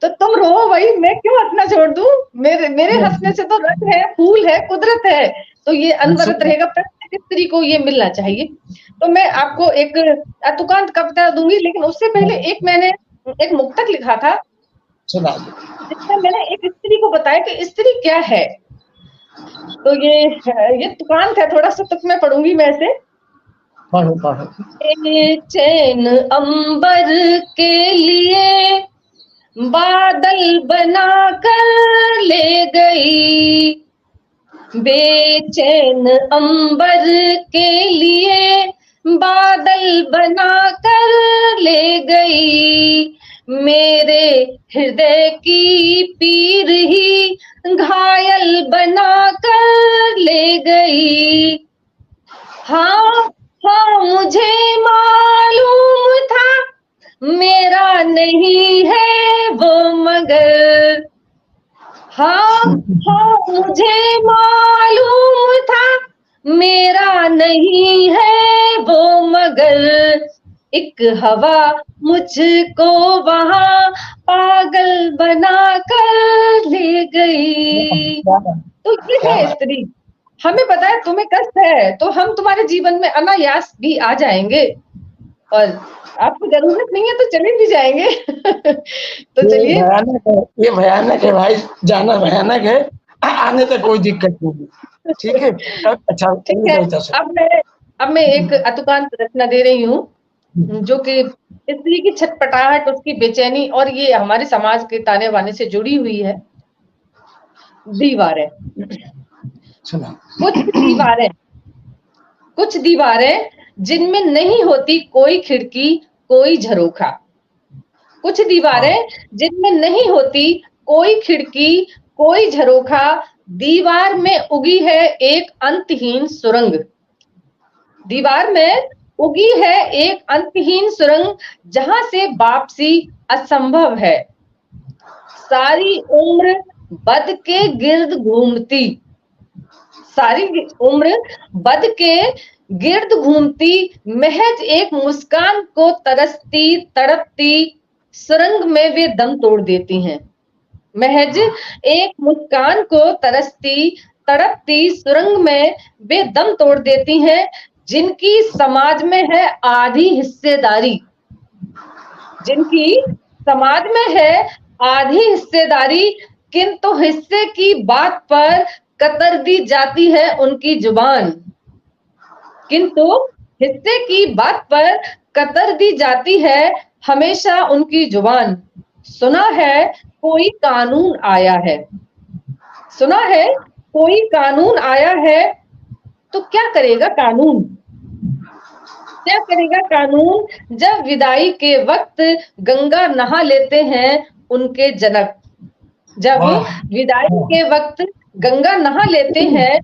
तो तुम रो भाई, मैं क्यों हंसना छोड़ दूं? मेरे हंसने से तो रंग है, फूल है, कुदरत है। तो ये अनवरत रहेगा, प्रत्येक स्त्री को ये मिलना चाहिए। तो मैं आपको एक अतुकांत कविता दूंगी, लेकिन उससे पहले मैंने एक मुक्तक लिखा था जिसमें मैंने एक स्त्री को बताया कि स्त्री क्या है। तो ये तुकांत है, थोड़ा सा तुक में पढ़ूंगी मैं इसे। चैन अंबर के लिए बादल बना कर ले गई, बेचैन अंबर के लिए बादल बना कर ले गई, मेरे हृदय की पीर ही घायल बना कर ले गई। हाँ मुझे मालूम था मेरा नहीं है वो मगर, हाँ मुझे मालूम था मेरा नहीं है वो मगर, एक हवा मुझको वहां पागल बना कर ले गई। तो ये है स्त्री। हमें पता है तुम्हें कष्ट है, तो हम तुम्हारे जीवन में अनायास भी आ जाएंगे, और आपको जरूरत नहीं है तो चले भी जाएंगे। तो चलिए, ये भयानक है भाई, जाना भयानक है, आने तक कोई दिक्कत नहीं। ठीक है, अच्छा ठीक है। अब मैं एक अतुकांत रचना दे रही हूँ जो कि स्त्री की छटपटाहट, उसकी बेचैनी और ये हमारे समाज के ताने बाने से जुड़ी हुई है। दीवारें। कुछ दीवारें जिनमें नहीं होती कोई खिड़की कोई झरोखा, कुछ दीवारें जिनमें नहीं होती कोई खिड़की कोई झरोखा, दीवार में उगी है एक अंतहीन सुरंग, दीवार में उगी है एक अंतहीन सुरंग, जहां से वापसी असंभव है, सारी उम्र बद के गिर्द घूमती, सारी उम्र बद के गिर्द घूमती, महज एक मुस्कान को तरसती तड़पती सुरंग में वे दम तोड़ देती हैं, महज एक मुस्कान को तरसती तड़पती सुरंग में वे दम तोड़ देती हैं, जिनकी समाज में है आधी हिस्सेदारी, जिनकी समाज में है आधी हिस्सेदारी, किंतु हिस्से की बात पर कतर दी जाती है उनकी जुबान, किंतु हिस्से की बात पर कतर दी जाती है हमेशा उनकी जुबान। सुना है कोई कानून आया है, सुना है कोई कानून आया है, तो क्या करेगा कानून, क्या करेगा कानून, जब विदाई के वक्त गंगा नहा लेते हैं उनके जनक, जब विदाई के वक्त गंगा नहा लेते हैं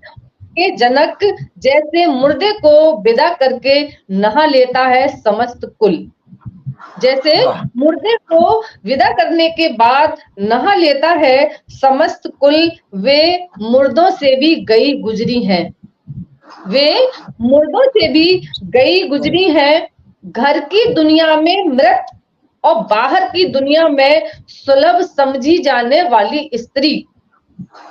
के जनक, जैसे मुर्दे को विदा करके नहा लेता है समस्त कुल, जैसे मुर्दे को विदा करने के बाद नहा लेता है समस्त कुल, वे मुर्दों से भी गई गुजरी हैं, वे मुर्दों से भी गई गुजरी हैं, घर की दुनिया में मृत और बाहर की दुनिया में सुलभ समझी जाने वाली स्त्री,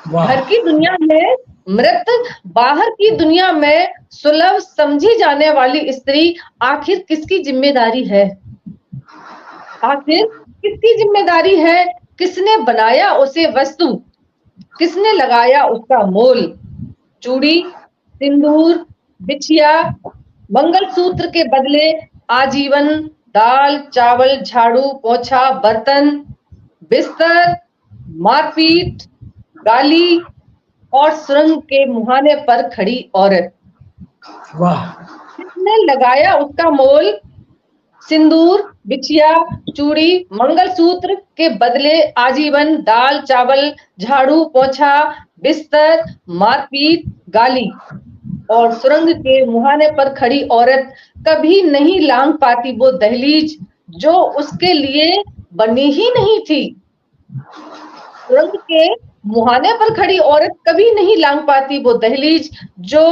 घर की दुनिया में मृत बाहर की दुनिया में सुलभ समझी जाने वाली स्त्री आखिर किसकी जिम्मेदारी है, आखिर किसकी जिम्मेदारी है, किसने बनाया उसे वस्तु, किसने लगाया उसका मोल, चूड़ी सिंदूर बिछिया मंगलसूत्र के बदले आजीवन दाल चावल झाड़ू पोछा बर्तन बिस्तर मारपीट गाली और सुरंग के मुहाने पर खड़ी औरत, वाह, किसने लगाया उसका मोल, सिंदूर बिछिया चूड़ी मंगलसूत्र के बदले आजीवन दाल चावल झाड़ू पोछा बिस्तर मारपीट गाली और सुरंग के मुहाने पर खड़ी औरत कभी नहीं लांघ पाती वो दहलीज जो उसके लिए बनी ही नहीं थी, सुरंग के मुहाने पर खड़ी औरत कभी नहीं लांघ पाती वो दहलीज जो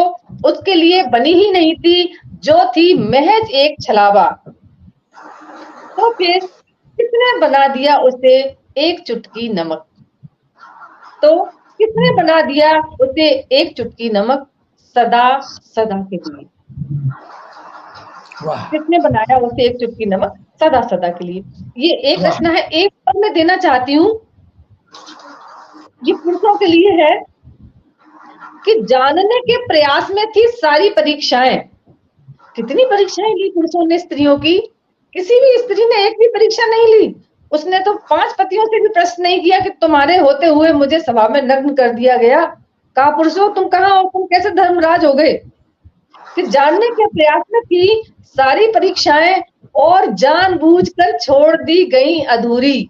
उसके लिए बनी ही नहीं थी, जो थी महज एक छलावा। तो फिर किसने बना दिया उसे एक चुटकी नमक, तो किसने बना दिया उसे एक चुटकी नमक, सदा सदा के लिए। किसने बनाया उसे एक चुटकी नमक सदा सदा के लिए। ये एक रचना है। एक और मैं देना चाहती हूँ, ये पुरुषों के लिए है कि जानने के प्रयास में थी सारी परीक्षाएं। कितनी परीक्षाएं ली पुरुषों ने स्त्रियों की? किसी भी स्त्री ने एक भी परीक्षा नहीं ली। उसने तो 5 पतियों से भी प्रश्न नहीं किया कि तुम्हारे होते हुए मुझे सभा में नग्न कर दिया गया, कहा पुरुषों तुम कहाँ हो, तुम कैसे धर्मराज हो गए? कि जानने के प्रयास में थी सारी परीक्षाएं और जानबूझकर छोड़ दी गई अधूरी।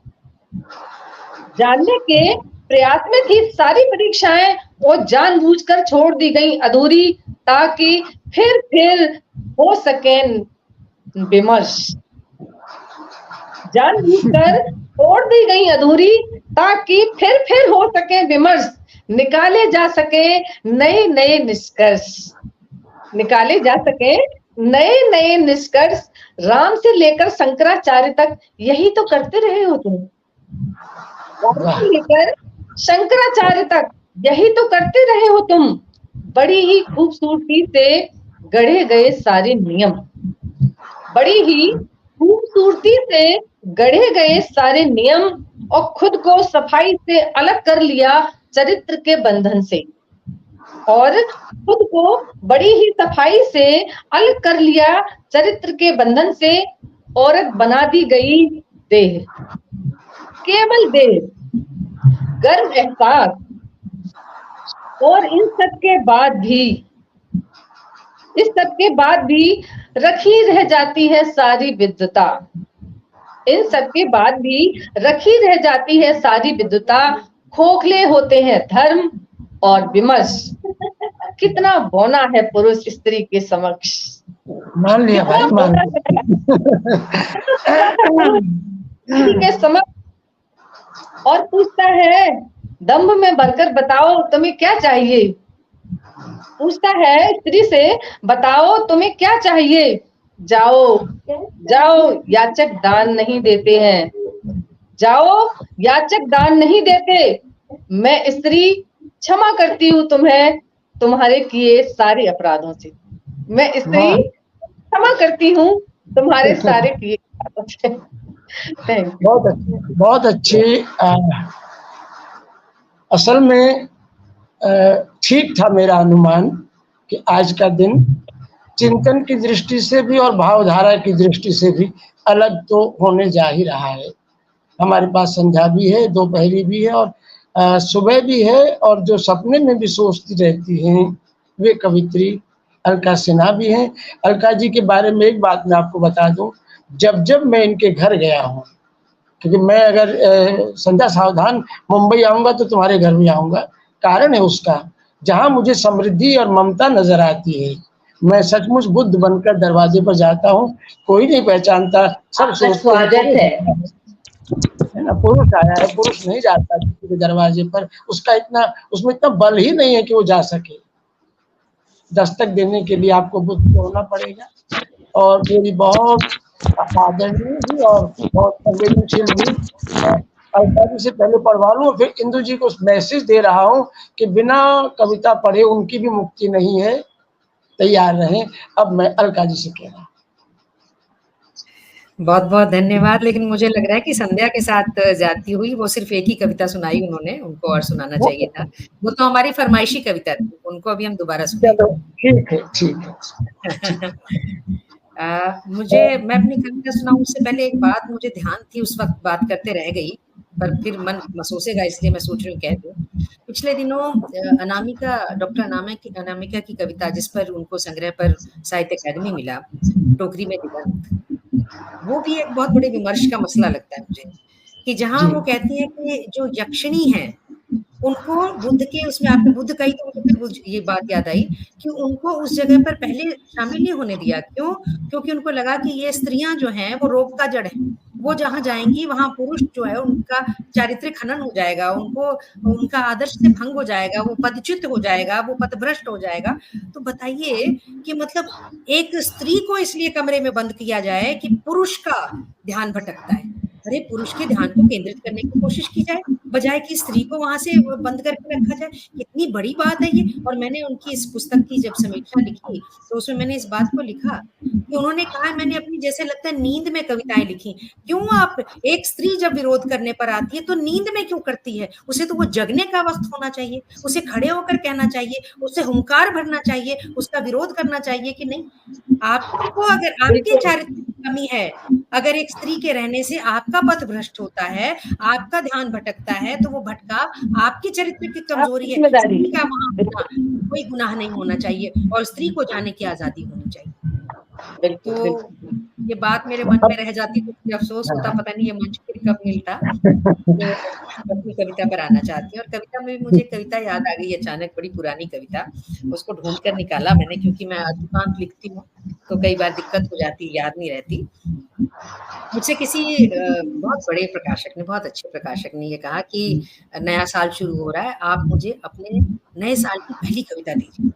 जानने के प्रयास में थी सारी परीक्षाएं और जानबूझकर छोड़ दी गई अधूरी, ताकि फिर हो सके विमर्श। जानबूझकर छोड़ दी गई अधूरी ताकि फिर हो सके विमर्श, निकाले जा सके नए नए निष्कर्ष। निकाले जा सके नए नए निष्कर्ष। राम से लेकर शंकराचार्य तक यही तो करते रहे हो तुम। राम से लेकर शंकराचार्य तक यही तो करते रहे हो तुम। बड़ी ही खूबसूरती से गढ़े गए सारे नियम। बड़ी ही खूबसूरती से गढ़े गए सारे नियम और खुद को सफाई से अलग कर लिया चरित्र के बंधन से। और खुद को बड़ी ही सफाई से अलग कर लिया चरित्र के बंधन से। औरत बना दी गई देह, केवल देह, गर्व एहसास। और इन सब के बाद भी, इस सब के बाद भी रखी रह जाती है सारी विद्वता। इन सब के बाद भी रखी रह जाती है सारी विद्वता। खोखले होते हैं धर्म और विमर्श। कितना बौना है पुरुष स्त्री के समक्ष। मान लिया भाई, मान के समक्ष और पूछता है दम्भ में भरकर बताओ तुम्हें क्या चाहिए। पूछता है स्त्री से, बताओ तुम्हें क्या चाहिए। जाओ जाओ याचक दान नहीं देते हैं। जाओ याचक दान नहीं देते। मैं स्त्री क्षमा करती हूँ तुम्हें तुम्हारे किए सारे अपराधों से। मैं स्त्री क्षमा करती हूँ तुम्हारे सारे किए अपराधों से। बहुत अच्छी। असल में ठीक था मेरा अनुमान कि आज का दिन चिंतन की दृष्टि से भी और भावधारा की दृष्टि से भी अलग तो होने जा ही रहा है। हमारे पास संध्या भी है, दोपहरी भी है और सुबह भी है। और जो सपने में भी सोचती रहती हैं वे कवित्री अलका सिन्हा भी हैं। अलका जी के बारे में एक बात मैं आपको बता दूं, जब जब मैं इनके घर गया हूँ, क्योंकि मैं अगर संध्या सावधान मुंबई आऊँगा तो तुम्हारे घर भी आऊँगा। कारण है उसका, जहाँ मुझे समृद्धि और ममता नजर आती है, मैं सचमुच बुद्ध बनकर दरवाजे पर जाता हूँ, कोई नहीं पहचानता, सब स्वागत है ना। पुरुष आया है, पुरुष नहीं जाता किसी के दरवाजे पर। उसका इतना, उसमें इतना बल ही नहीं है कि वो जा सके। दस्तक देने के लिए आपको बुद्ध होना पड़ेगा। और मेरी बहुत आदरणीय भी और बहुत संवेदनशील भी अलका जी से पहले पढ़वा लूँ, फिर इंदु जी को मैसेज दे रहा हूँ कि बिना कविता पढ़े उनकी भी मुक्ति नहीं है, तैयार रहें। अब मैं अलका जी से कह रहा हूँ। बहुत बहुत धन्यवाद। लेकिन मुझे लग रहा है कि संध्या के साथ जाती हुई वो सिर्फ एक ही कविता सुनाई उन्होंने, उनको और सुनाना चाहिए था। वो तो हमारी फरमाइशी कविता थी, उनको अभी हम दोबारा सुनेंगे। ठीक है, ठीक है। मैं अपनी कविता सुनाऊं उससे पहले एक बात मुझे ध्यान थी, उस वक्त बात करते रह गई, पर फिर मन महसूसेगा इसलिए मैं सोच रही हूँ कह दूं। पिछले दिनों अनामिका, डॉक्टर अनामिका की कविता जिस पर उनको संग्रह पर साहित्य अकादमी मिला, टोकरी में दिगंत, वो भी एक बहुत बड़े विमर्श का मसला लगता है मुझे, कि जहाँ वो कहती है कि जो यक्षिणी है उनको बुद्ध के, उसमें आपने बुद्ध कही तो मुझे फिर ये बात याद आई कि उनको उस जगह पर पहले शामिल नहीं होने दिया। क्यों? क्योंकि उनको लगा कि ये स्त्रियां जो हैं वो रोग का जड़ है, वो जहाँ जाएंगी वहां पुरुष जो है उनका चारित्रिक खनन हो जाएगा, उनको उनका आदर्श से भंग हो जाएगा, वो पदच्युत हो जाएगा, वो पथभ्रष्ट हो जाएगा। तो बताइए कि मतलब एक स्त्री को इसलिए कमरे में बंद किया जाए कि पुरुष का ध्यान भटकता है, अरे पुरुष के ध्यान को केंद्रित करने की कोशिश की जाए, बजाय कि स्त्री को वहां से बंद करके रखा जाए। कितनी बड़ी बात है ये। और मैंने उनकी इस पुस्तक की जब समीक्षा लिखी तो उसमें मैंने इस बात को लिखा कि उन्होंने कहा, मैंने अपनी जैसे लगता है नींद में कविताएं लिखी। क्यों आप, एक स्त्री जब विरोध करने पर आती है तो नींद में क्यों करती है? उसे तो वो जगने का वक्त होना चाहिए, उसे खड़े होकर कहना चाहिए, उसे हुंकार भरना चाहिए, उसका विरोध करना चाहिए कि नहीं। आपको अगर आपके चारित्र की कमी है, अगर एक स्त्री के रहने से आपका पथ भ्रष्ट होता है, आपका ध्यान भटकता है, तो वो भटका आपके चरित्र की कमजोरी है। स्त्री का वहां होना कोई गुनाह नहीं होना चाहिए और स्त्री को जाने की आजादी होनी चाहिए। तो ये बात मेरे मन में रह जाती तो मुझे अफसोस होता, पता नहीं ये मंच फिर कब मिलता। तो अपनी कविता पर आना चाहती हूँ और कविता में भी मुझे कविता याद आ गई अचानक, बड़ी पुरानी कविता, उसको ढूंढ कर निकाला मैंने, क्योंकि मैं तुरंत लिखती हूँ तो कई बार दिक्कत हो जाती, याद नहीं रहती। मुझसे किसी बहुत बड़े प्रकाशक ने, बहुत अच्छे प्रकाशक ने ये कहा कि नया साल शुरू हो रहा है, आप मुझे अपने नए साल की पहली कविता दीजिए।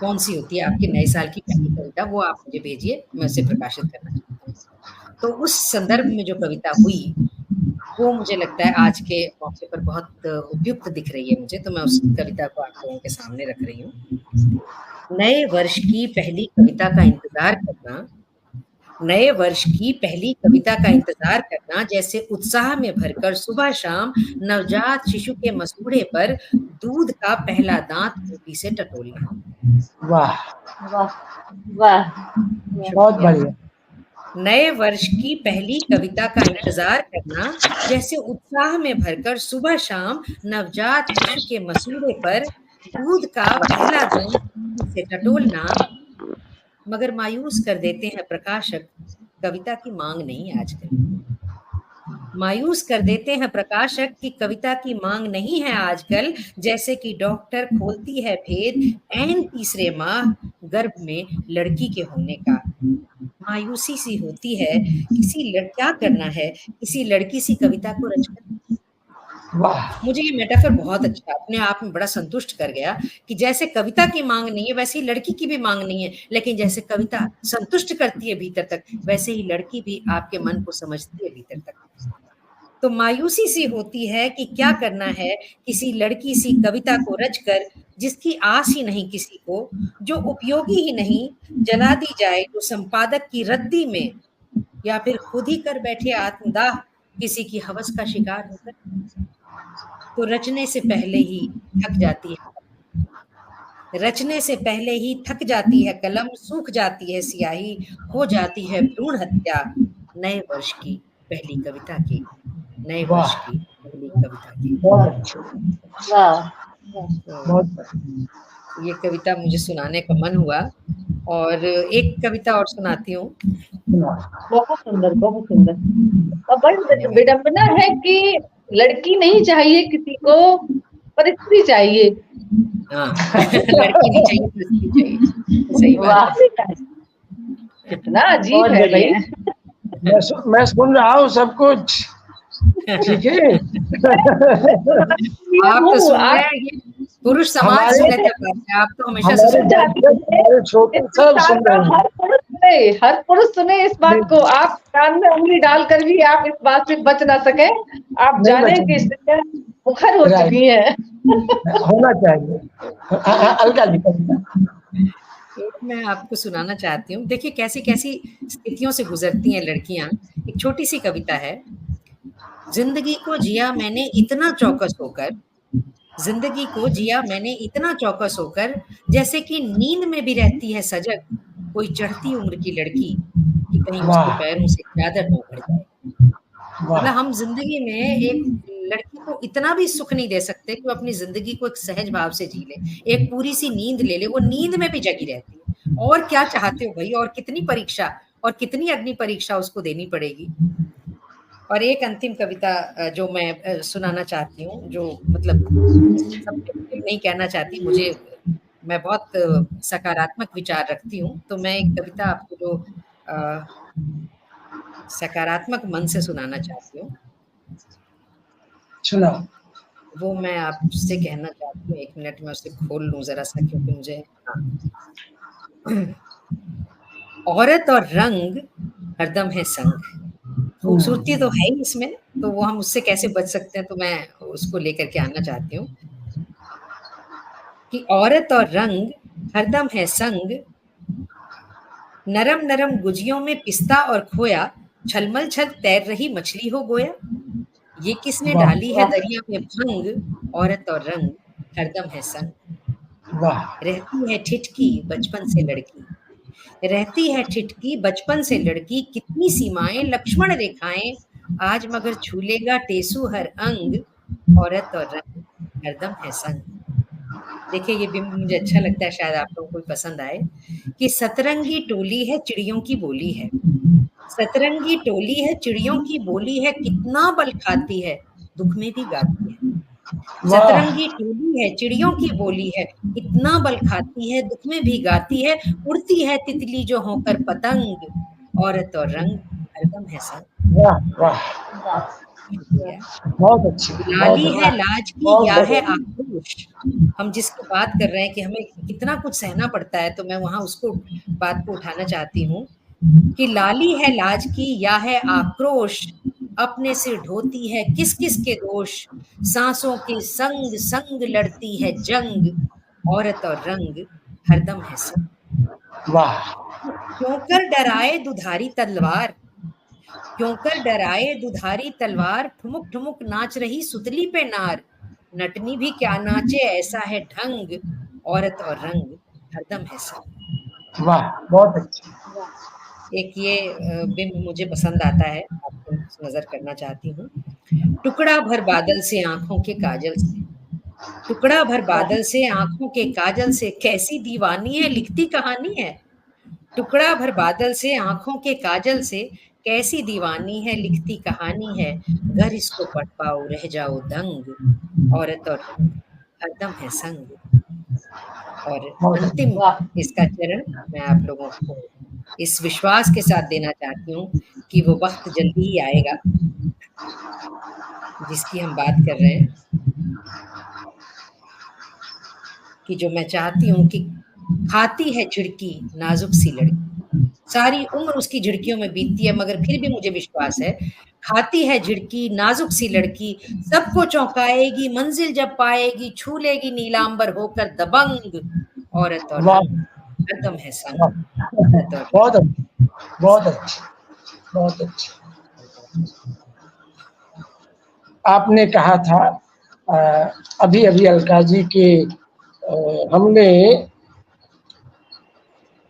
कौन सी होती है आपके नए साल की पहली कविता, वो आप मुझे भेजिए, मैं उसे प्रकाशित करना चाहता हूँ। तो उस संदर्भ में जो कविता हुई वो मुझे लगता है आज के मौके पर बहुत उपयुक्त दिख रही है मुझे, तो मैं उस कविता को आप लोगों के सामने रख रही हूँ। नए वर्ष की पहली कविता का इंतजार करना, नए वर्ष की पहली कविता का इंतजार करना, जैसे उत्साह में भरकर सुबह शाम नवजात शिशु के मसूड़े पर दूध का पहला दांत रोटी से टटोलना। वाह वाह वाह, बहुत बढ़िया। नए वर्ष की पहली कविता का इंतजार करना, जैसे उत्साह में भरकर सुबह शाम नवजात शिशु के मसूड़े पर दूध का पहला दांत रोटी से टटोलना। मगर मायूस कर देते हैं प्रकाशक, कविता की मांग नहीं आजकल। मायूस कर देते हैं प्रकाशक कि कविता की मांग नहीं है आजकल, जैसे कि डॉक्टर खोलती है भेद ऐन तीसरे माह गर्भ में लड़की के होने का। मायूसी सी होती है, क्या करना है किसी लड़की सी कविता को रचकर। मुझे ये मेटाफर बहुत अच्छा, अपने आप में बड़ा संतुष्ट कर गया कि जैसे कविता की मांग नहीं है वैसे ही लड़की की भी मांग नहीं है, लेकिन जैसे कविता संतुष्ट करती है भीतर तक, वैसे ही लड़की भी आपके मन को समझती है भीतर तक। तो मायूसी सी होती है कि क्या करना है किसी लड़की सी कविता को रचकर, जिसकी आस ही नहीं किसी को, जो उपयोगी ही नहीं, जला दी जाए तो संपादक की रद्दी में, या फिर खुद ही कर बैठे आत्मदाह किसी की हवस का शिकार होकर। तो रचने से पहले ही थक जाती है, रचने से पहले ही थक जाती है कलम, सूख जाती है स्याही, हो जाती है भ्रूण हत्या नए वर्ष की पहली कविता की, नए वर्ष की पहली कविता की। ये कविता मुझे सुनाने का मन हुआ और एक कविता और सुनाती हूँ। बहुत सुंदर, बहुत सुंदर। बड़ी विडंबना है कि लड़की नहीं चाहिए किसी को, पर स्त्री चाहिए। हाँ लड़की नहीं चाहिए तो स्त्री चाहिए, सही बात है। कितना अजीब है भाई। मैं सुन रहा हूँ सब कुछ, ठीक है। आप तो सुन रहे हैं, पुरुष समाज से रहते हैं, आप तो हमेशा हर पुरुष सुने इस बात को। आप कान में उंगली डालकर भी आप इस बात से बच ना सके। आप जाने कि स्त्रियां मुखर हो चुकी है। होना चाहिए। अलका जी, मैं आपको सुनाना चाहती हूँ। देखिए कैसी कैसी स्थितियों से गुजरती हैं लड़कियां। एक छोटी सी कविता है। जिंदगी को जिया मैंने इतना चौकस होकर, जिंदगी को जिया मैंने इतना चौकस होकर, जैसे कि नींद में भी रहती है सजग कोई चढ़ती उम्र की लड़की, कि कहीं उसके पैरों से चादर न उखड़ जाए। मतलब हम जिंदगी में एक लड़की को इतना भी सुख नहीं दे सकते कि वो अपनी जिंदगी को एक सहज भाव से जी ले, एक पूरी सी नींद ले ले। वो नींद में भी जगी रहती है। और क्या चाहते हो भाई, और कितनी परीक्षा और कितनी अग्नि परीक्षा उसको देनी पड़ेगी। और एक अंतिम कविता जो मैं सुनाना चाहती हूँ, जो मतलब नहीं कहना चाहती, मुझे, मैं बहुत सकारात्मक विचार रखती हूँ, तो मैं एक कविता आपको जो सकारात्मक मन से सुनाना चाहती हूँ, सुना वो मैं आपसे कहना चाहती हूँ। एक मिनट में उसे खोल लूं जरा सा, क्योंकि मुझे औरत और रंग हरदम है संग, खूबसूरती तो है ही इसमें, तो वो हम उससे कैसे बच सकते हैं, तो मैं उसको लेकर के आना चाहती हूँ कि औरत और रंग हरदम है संग, नरम नरम गुजियों में पिस्ता और खोया, छलमल छल तैर रही मछली हो गोया। ये किसने वाह डाली है दरिया में भंग, औरत और रंग हरदम है संग। वाह रहती है ठिठकी बचपन से लड़की, रहती है ठिठकी बचपन से लड़की, कितनी सीमाएं लक्ष्मण रेखाएं, आज मगर छू लेगा टेसू हर अंग, औरत और रंग हरदम है संग। देखिए ये बिंब मुझे अच्छा लगता है, शायद आप लोगों को भी पसंद आए, कि सतरंगी टोली है चिड़ियों की बोली है, सतरंगी टोली है चिड़ियों की बोली है, कितना बल खाती है दुख में भी गाती है। वाह सतरंगी टोली है चिड़ियों की बोली है, कितना बल खाती है दुख में भी गाती है, उड़ती है तितली जो होकर पतंग, औरत और रंग हरदम है संग। वाह वाह, शुक्रिया। बहुत अच्छी, बहुत लाली है अच्छी, लाज की बहुत या है बढ़िया। आक्रोश, हम जिसकी बात कर रहे हैं कि हमें कितना कुछ सहना पड़ता है, तो मैं वहां उसको बात को उठाना चाहती हूँ कि लाली है लाज की या है आक्रोश, अपने से ढोती है किस किस के दोष, सांसों के संग संग लड़ती है जंग, औरत और रंग हरदम है संग। वाह क्यों कर डराए दुधारी तलवार, क्यों कर डराए दुधारी तलवार, ठुमुक ठुमुक नाच रही सुतली पे नार, नटनी भी क्या नाचे ऐसा है ढंग, औरत और रंग हरदम है संग। वाह, बहुत अच्छी। एक ये बिंब मुझे पसंद आता है, आपको नजर करना चाहती हूँ। टुकड़ा भर बादल से आंखों के काजल से, टुकड़ा भर बादल से आंखों के काजल से, कैसी दीवानी है लिखती कहानी है, टुकड़ा भर बादल से आंखों के काजल से, कैसी दीवानी है लिखती कहानी है, अगर इसको पढ़ पाओ रह जाओ दंग, औरत और रंग हरदम है संग। और बहुत अच्छी। अंतिम इसका चरण मैं आप लोगों को इस विश्वास के साथ देना चाहती हूँ कि वो वक्त जल्दी ही आएगा जिसकी हम बात कर रहे हैं, कि जो मैं चाहती हूँ कि खाती है झिड़की नाजुक सी लड़की, सारी उम्र उसकी झिड़कियों में बीतती है, मगर फिर भी मुझे विश्वास है, खाती है झिड़की नाजुक सी लड़की, सबको चौंकाएगी मंजिल जब पाएगी, छू लेगी नीलांबर होकर दबंग, औरत और वाह रंग हरदम है संग, वाह, औरत और बहुत अच्छी, बहुत अच्छी, बहुत अच्छी। आपने कहा था अभी अभी अलका जी के हमने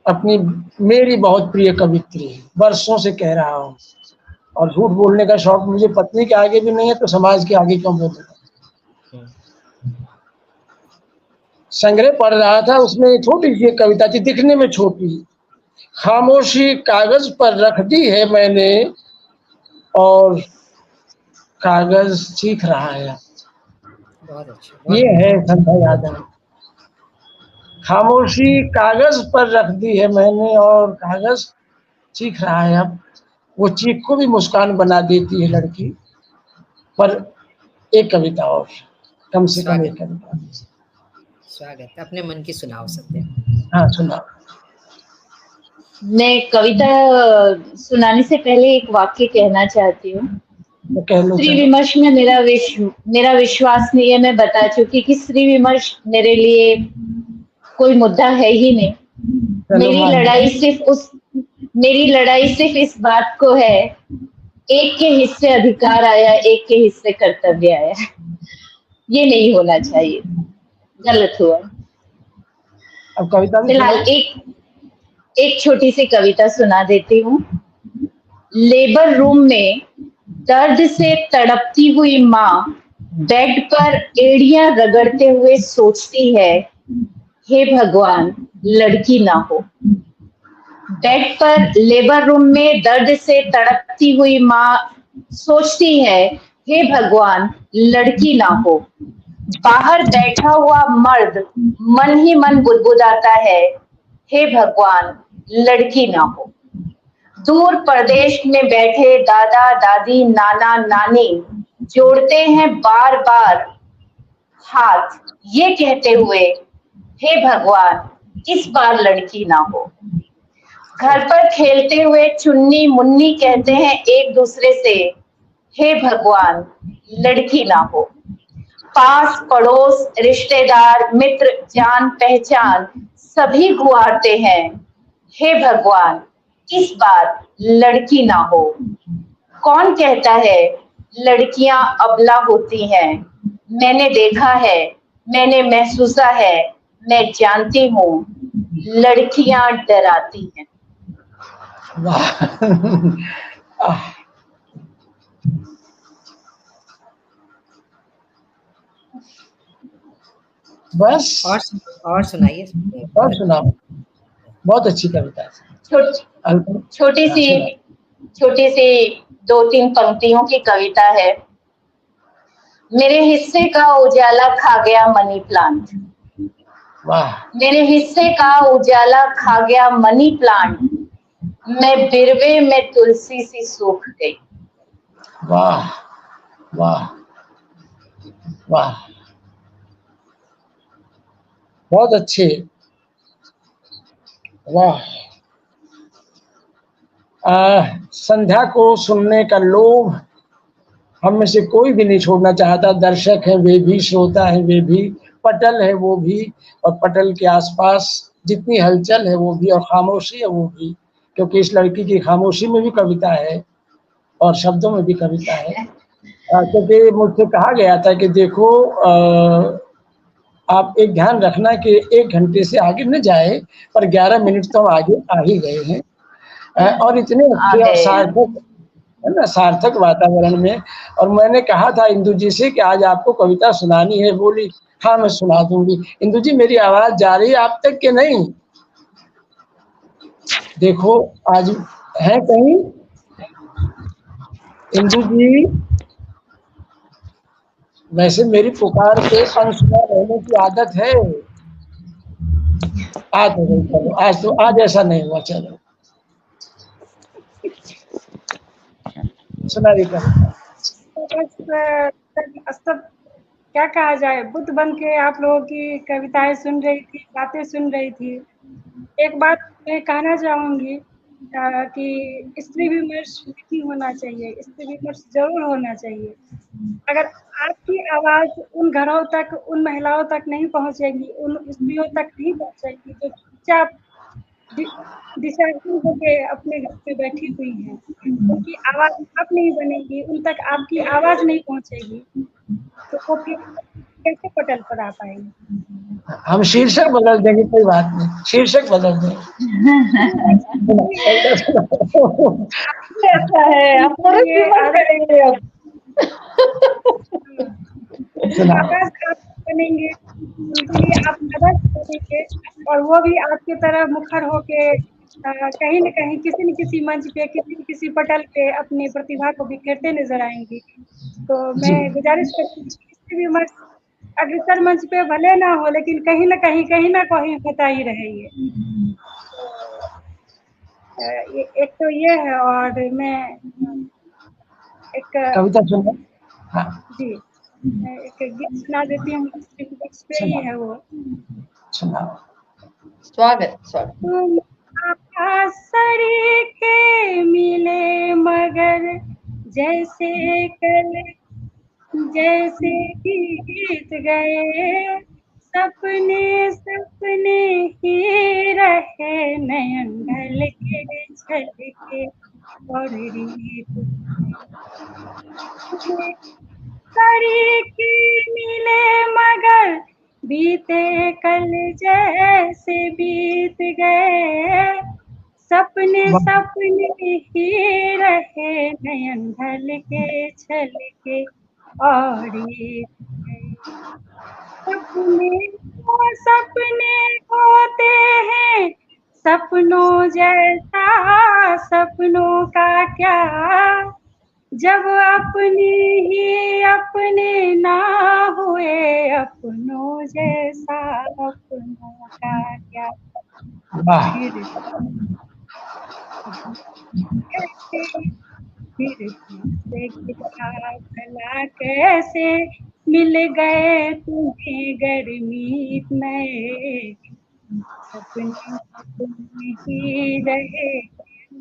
अपनी, मेरी बहुत प्रिय कवित्री, वर्षों से कह रहा हूँ, और झूठ बोलने का शौक मुझे पत्नी के आगे भी नहीं है, तो समाज के आगे क्यों बोलूंगा। संग्रह पढ़ रहा था, उसमें छोटी सी कविता थी, दिखने में छोटी, खामोशी कागज पर रख दी है मैंने और कागज सीख रहा है। बहुत अच्छा, ये है संध्या यादव। खामोशी कागज पर रख दी है मैंने और कागज सीख रहा है। अब वो चीख को भी मुस्कान बना देती है लड़की। पर एक कविता और, कम से कम एक कविता। स्वागत, अपने मन की सुनाओ सत्या। हाँ सुना। मैं कविता सुनाने से पहले एक वाक्य कहना चाहती हूँ। स्त्री विमर्श में मेरा विश्वास नहीं है, मैं बता चुकी कि स्त्री विमर्श मेरे लिए कोई मुद्दा है ही नहीं। मेरी लड़ाई सिर्फ इस बात को है, एक के हिस्से अधिकार आया, एक के हिस्से कर्तव्य आया। ये नहीं होना चाहिए, गलत हुआ। अब कविता फिलहाल एक छोटी सी कविता सुना देती हूँ। लेबर रूम में दर्द से तड़पती हुई माँ बेड पर एड़ियां रगड़ते हुए सोचती है, हे भगवान लड़की ना हो। बेड पर लेबर रूम में दर्द से तड़पती हुई माँ सोचती है, हे भगवान लड़की ना हो। बाहर बैठा हुआ मर्द मन ही मन बुदबुदाता है, हे भगवान लड़की ना हो। दूर प्रदेश में बैठे दादा दादी नाना नानी जोड़ते हैं बार बार हाथ, ये कहते हुए, हे भगवान इस बार लड़की ना हो। घर पर खेलते हुए चुन्नी मुन्नी कहते हैं एक दूसरे से, हे भगवान लड़की ना हो। पास पड़ोस रिश्तेदार मित्र जान पहचान सभी गुहारते हैं, हे भगवान इस बार लड़की ना हो। कौन कहता है लड़कियां अबला होती हैं, मैंने देखा है, मैंने महसूसा है, मैं जानती हूँ लड़कियां डराती हैं। बस और सुनाइए। और सुनाओ, बहुत अच्छी कविता है। छोटी सी 2-3 पंक्तियों की कविता है। मेरे हिस्से का उजाला खा गया मनी प्लांट, वाह। मेरे हिस्से का उजाला खा गया मनी प्लांट, मैं बिरवे में तुलसी सी सूख गई। वाह वाह वाह, बहुत अच्छे। वाह। संध्या को सुनने का लोभ हम में से कोई भी नहीं छोड़ना चाहता। दर्शक हैं वे भी, श्रोता हैं वे भी, पटल है वो भी, और पटल के आसपास जितनी हलचल है वो भी, और खामोशी है वो भी, क्योंकि इस लड़की की खामोशी में भी कविता है और शब्दों में भी कविता है। क्योंकि मुझसे कहा गया था कि देखो आप एक ध्यान रखना कि 1 घंटे से आगे न जाए, पर 11 मिनट तो हम आगे आ ही गए हैं, और इतने अच्छे और सार्थक है ना, सार्थक वातावरण में। और मैंने कहा था इंदु जी से कि आज आपको कविता सुनानी है, बोली हाँ मैं सुना दूंगी। इंदु जी मेरी आवाज जा रही है आप तक के नहीं? देखो आज है कहीं इंदु जी? वैसे मेरी पुकार पे अनसुना रहने की आदत है। आज तो नहीं, चलो आज ऐसा नहीं हुआ। चलो सुना दी सब क्या कहा जाए, बुद्ध बन के आप लोगों की कविताएं सुन रही थी, बातें सुन रही थी। एक बात मैं कहना चाहूंगी कि स्त्री विमर्श नहीं होना चाहिए, स्त्री विमर्श जरूर होना चाहिए। अगर आपकी आवाज उन घरों तक, उन महिलाओं तक नहीं पहुंचेगी, उन स्त्रियों तक नहीं पहुंचेगी जो चुपचाप दिशाहीन होके अपने घर पे बैठी हुई हैं, उनकी आवाज आप नहीं बनेगी, उन तक आपकी आवाज नहीं पहुंचेगी, तो वो फिर कैसे पटल पर आ पाएंगे? हम शीर्षक बदल देंगे, कोई बात नहीं, शीर्षक बदल देंगे। ऐसा है आप करेंगे अब। आवाज आप बनेंगे, उनके लिए आप मदद करेंगे, और वो भी आपकी तरह मुखर होके कहीं न कहीं किसी न किसी मंच पे, किसी न किसी पटल पे अपनी प्रतिभा को बिखेरते नजर आएंगी। तो मैं गुजारिश करती हूँ कि विमर्श अग्रसर मंच पे भले ना हो, लेकिन कहीं ना कहीं होता ही रहे। ये एक तो ये है, और मैं एक कविता सुनो। हाँ जी, एक गीत सुना देती हूँ, पे ही है वो। सुनाओ। स्वागत। तुम आसरी के मिले मगर जैसे कल, जैसे बीत गए सपने सपने ही रहे, नयन ढल के छल के और रीत सरी के मिले मगर बीते कल जैसे बीत गए, सपने सपने ही रहे, नयन ढल के छल के और सपने होते हैं, सपनों जैसा सपनों का क्या, जब अपने ही अपने ना हुए, अपनों जैसा अपनों का क्या। फिर भला कैसे मिल गए तुम्हें गर्मी नए, सपने ही रहे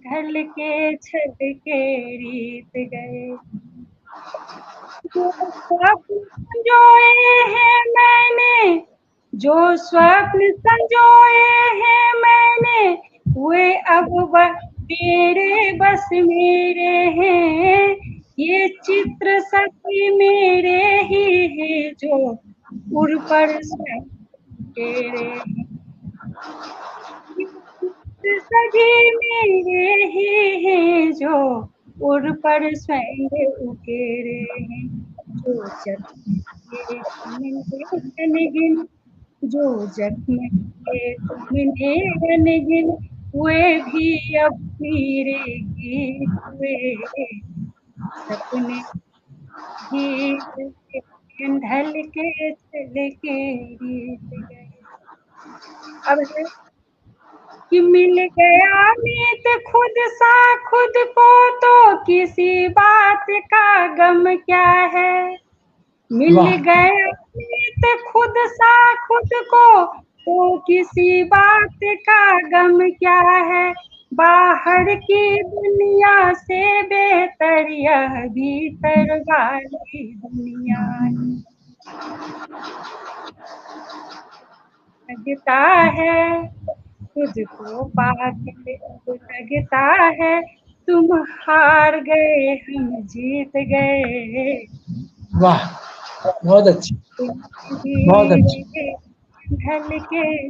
ढल के छल के रीत गए, जो स्वप्न संजोए हैं मैंने, जो स्वप्न संजोए हैं मैंने, वे अब मेरे बस मेरे हैं, ये चित्र सभी मेरे ही हैं, जो उड़ पर तेरे हैं, सभी मेरे ही हैं, जो उड़ पर स्वयं उकेरे हैं, जो जख्म जो जख्म के तुमने रनगिन, वे भी अब मेरे गीत हुए, सपने ही ढल के चल के रीत गए। अब है कि मिल गया मीत खुद सा खुद को, तो किसी बात का गम क्या है, मिल गया मीत खुद सा खुद को, तो किसी बात का गम क्या है, बाहर की दुनिया से बेहतर यह भीतर वाली दुनिया लगता है, तुझको पाके लगता है, तुम हार गए हम जीत गए। वाह, बहुत अच्छी, बहुत अच्छी। ढल के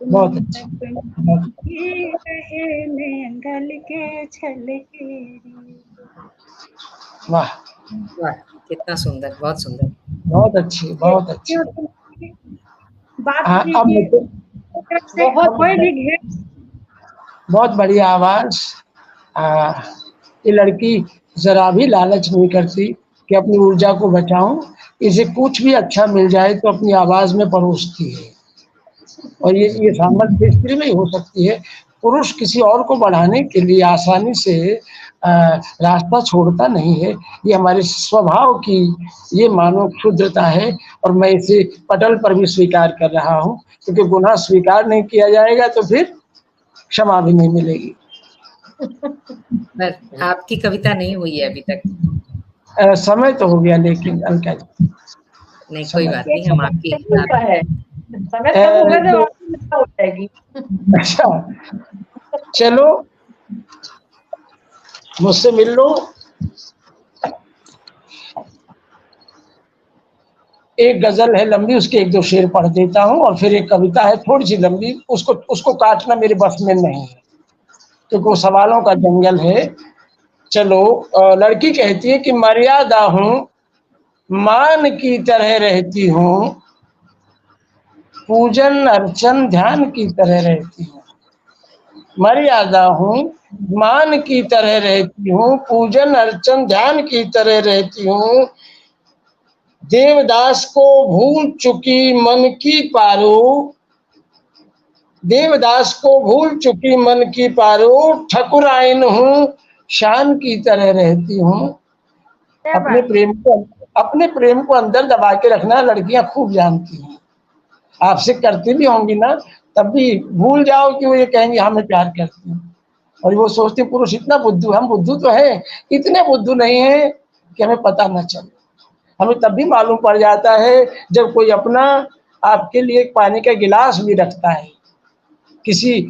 बहुत अच्छी, ढल के छल के। वाह वाह, कितना सुंदर, बहुत सुंदर, बहुत अच्छी, बहुत अच्छी। बात अब बहुत बढ़िया आवाज। ये लड़की जरा भी लालच नहीं करती कि अपनी ऊर्जा को बचाऊं, इसे कुछ भी अच्छा मिल जाए तो अपनी आवाज में परोसती है, और ये सामर्थ्य स्त्री में हो सकती है। पुरुष किसी और को बढ़ाने के लिए आसानी से रास्ता छोड़ता नहीं है, ये हमारे स्वभाव की ये मानव क्षुद्रता है, और मैं इसे पटल पर भी स्वीकार कर रहा हूँ, क्योंकि गुनाह स्वीकार नहीं किया जाएगा तो फिर क्षमा भी नहीं मिलेगी। आपकी कविता नहीं हुई है अभी तक? समय तो हो गया, लेकिन अलका जी नहीं, कोई बात नहीं, हम आपकी हो जाएगी। अच्छा, चलो मुझसे मिल लो। एक गजल है लंबी, उसके एक दो शेर पढ़ देता हूँ, और फिर एक कविता है थोड़ी सी लंबी, उसको काटना मेरे बस में नहीं है, क्योंकि वो सवालों का जंगल है। चलो, लड़की कहती है कि मर्यादा हूँ, मान की तरह रहती हूँ, पूजन अर्चन ध्यान की तरह रहती हूँ। मर्यादा हूँ, मान की तरह रहती हूँ, पूजन अर्चन ध्यान की तरह रहती हूँ, देवदास को भूल चुकी मन की पारो, देवदास को भूल चुकी मन की पारो, ठकुराइन हूँ, शान की तरह रहती हूँ। अपने प्रेम को अंदर दबा के रखना लड़कियां खूब जानती हैं, आपसे करती भी होंगी ना, तब भी भूल जाओ कि वो ये कहेंगे हमें प्यार करती हैं, और वो सोचते पुरुष इतना बुद्धू, हम बुद्धू तो है, इतने बुद्धू नहीं है कि हमें पता न चले। हमें तब भी मालूम पड़ जाता है जब कोई अपना आपके लिए एक पानी का गिलास भी रखता है, किसी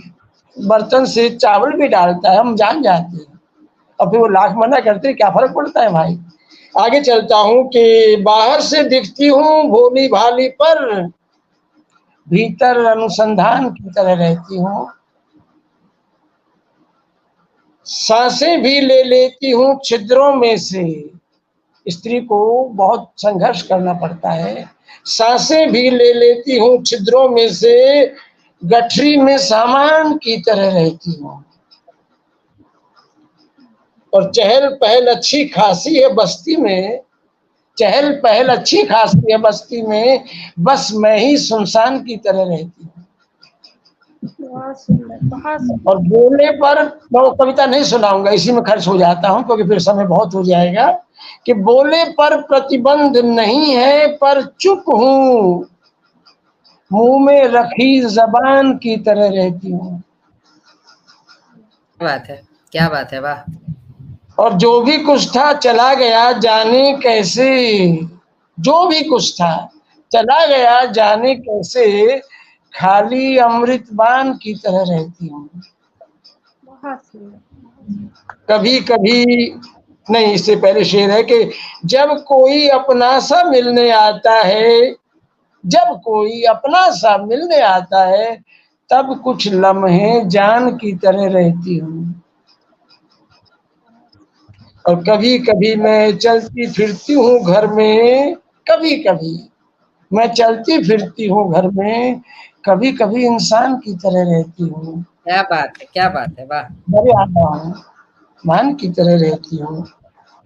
बर्तन से चावल भी डालता है, हम जान जाते हैं, और फिर वो लाख मना करते, क्या फर्क पड़ता है भाई। आगे चलता हूँ कि बाहर से दिखती हूँ भोली भाली, पर भीतर अनुसंधान की तरह रहती हूँ, सांसें भी ले लेती हूँ छिद्रों में से। स्त्री को बहुत संघर्ष करना पड़ता है। सांसें भी ले लेती हूँ छिद्रों में से, गठरी में सामान की तरह रहती हूँ, और चहल पहल अच्छी खासी है बस्ती में, चहल पहल अच्छी खासी है बस्ती में, बस मैं ही सुनसान की तरह रहती हूँ। और बोले पर मैं वो कविता नहीं सुनाऊंगा, इसी में खर्च हो जाता हूँ, क्योंकि फिर समय बहुत हो जाएगा। कि बोले पर प्रतिबंध नहीं है, पर चुप हूँ, मुंह में रखी जबान की तरह रहती हूँ। बात है, क्या बात है, वाह। और जो भी कुछ था चला गया जाने कैसे, जो भी कुछ था चला गया जाने कैसे, खाली अमृतबान की तरह रहती हूँ। कभी कभी नहीं, इससे पहले शेर है कि जब कोई अपना सा मिलने आता है, जब कोई अपना सा मिलने आता है, तब कुछ लम्हे जान की तरह रहती हूँ। और कभी कभी मैं चलती फिरती हूँ घर में, कभी कभी मैं चलती फिरती हूँ घर में, कभी कभी इंसान की तरह रहती हूँ। क्या बात है, क्या बात है, वाह। बड़े आता हूँ, मान की तरह रहती हूँ,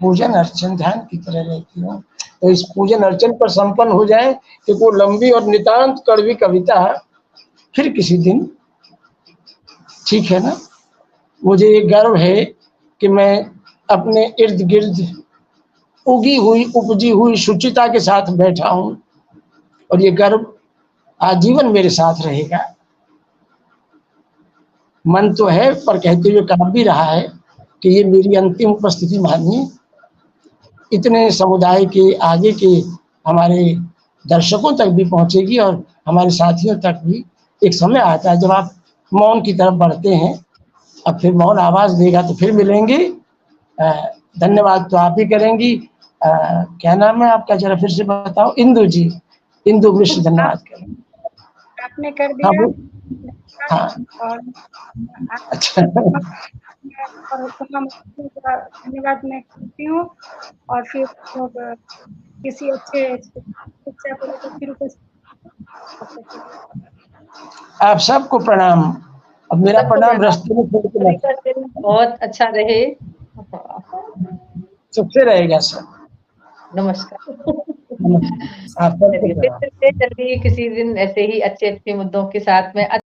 पूजन अर्चन ध्यान की तरह रहती हूँ। तो इस पूजन अर्चन पर संपन्न हो जाए कि वो लंबी और नितांत कड़वी कविता फिर किसी दिन, ठीक है ना। मुझे ये गर्व है कि मैं अपने इर्द गिर्द उगी हुई उपजी हुई शुचिता के साथ बैठा हूँ, और ये गर्व आजीवन मेरे साथ रहेगा। मन तो है, पर कहते हुए काम भी रहा है कि ये मेरी अंतिम उपस्थिति मानिए। इतने समुदाय के आगे के हमारे दर्शकों तक भी पहुंचेगी, और हमारे साथियों तक भी। एक समय आता है जब आप मौन की तरफ बढ़ते हैं, अब फिर मौन आवाज देगा तो फिर मिलेंगे। धन्यवाद तो आप ही करेंगी। क्या नाम है आपका, जरा फिर से बताओ। इंदु जी, इंदु मिश्र, धन्यवाद करेंगे। आपने कर दिया। हाँ, और अच्छा। और धन्यवाद मैं करती हूँ। और फिर लोग किसी अच्छे शिक्षा को लेकर फिर उपस्थित। आप सबको प्रणाम। अब मेरा सबको प्रणाम प्रणाम। रास्ते में छोड़ के सभी का दिन बहुत अच्छा रहे। सबसे रहेगा सर। नमस्कार। आप सबको चलिए प्रणाम। फिर जल्दी किसी दिन ऐसे ही अच्छे अच्छे मुद्दों के साथ में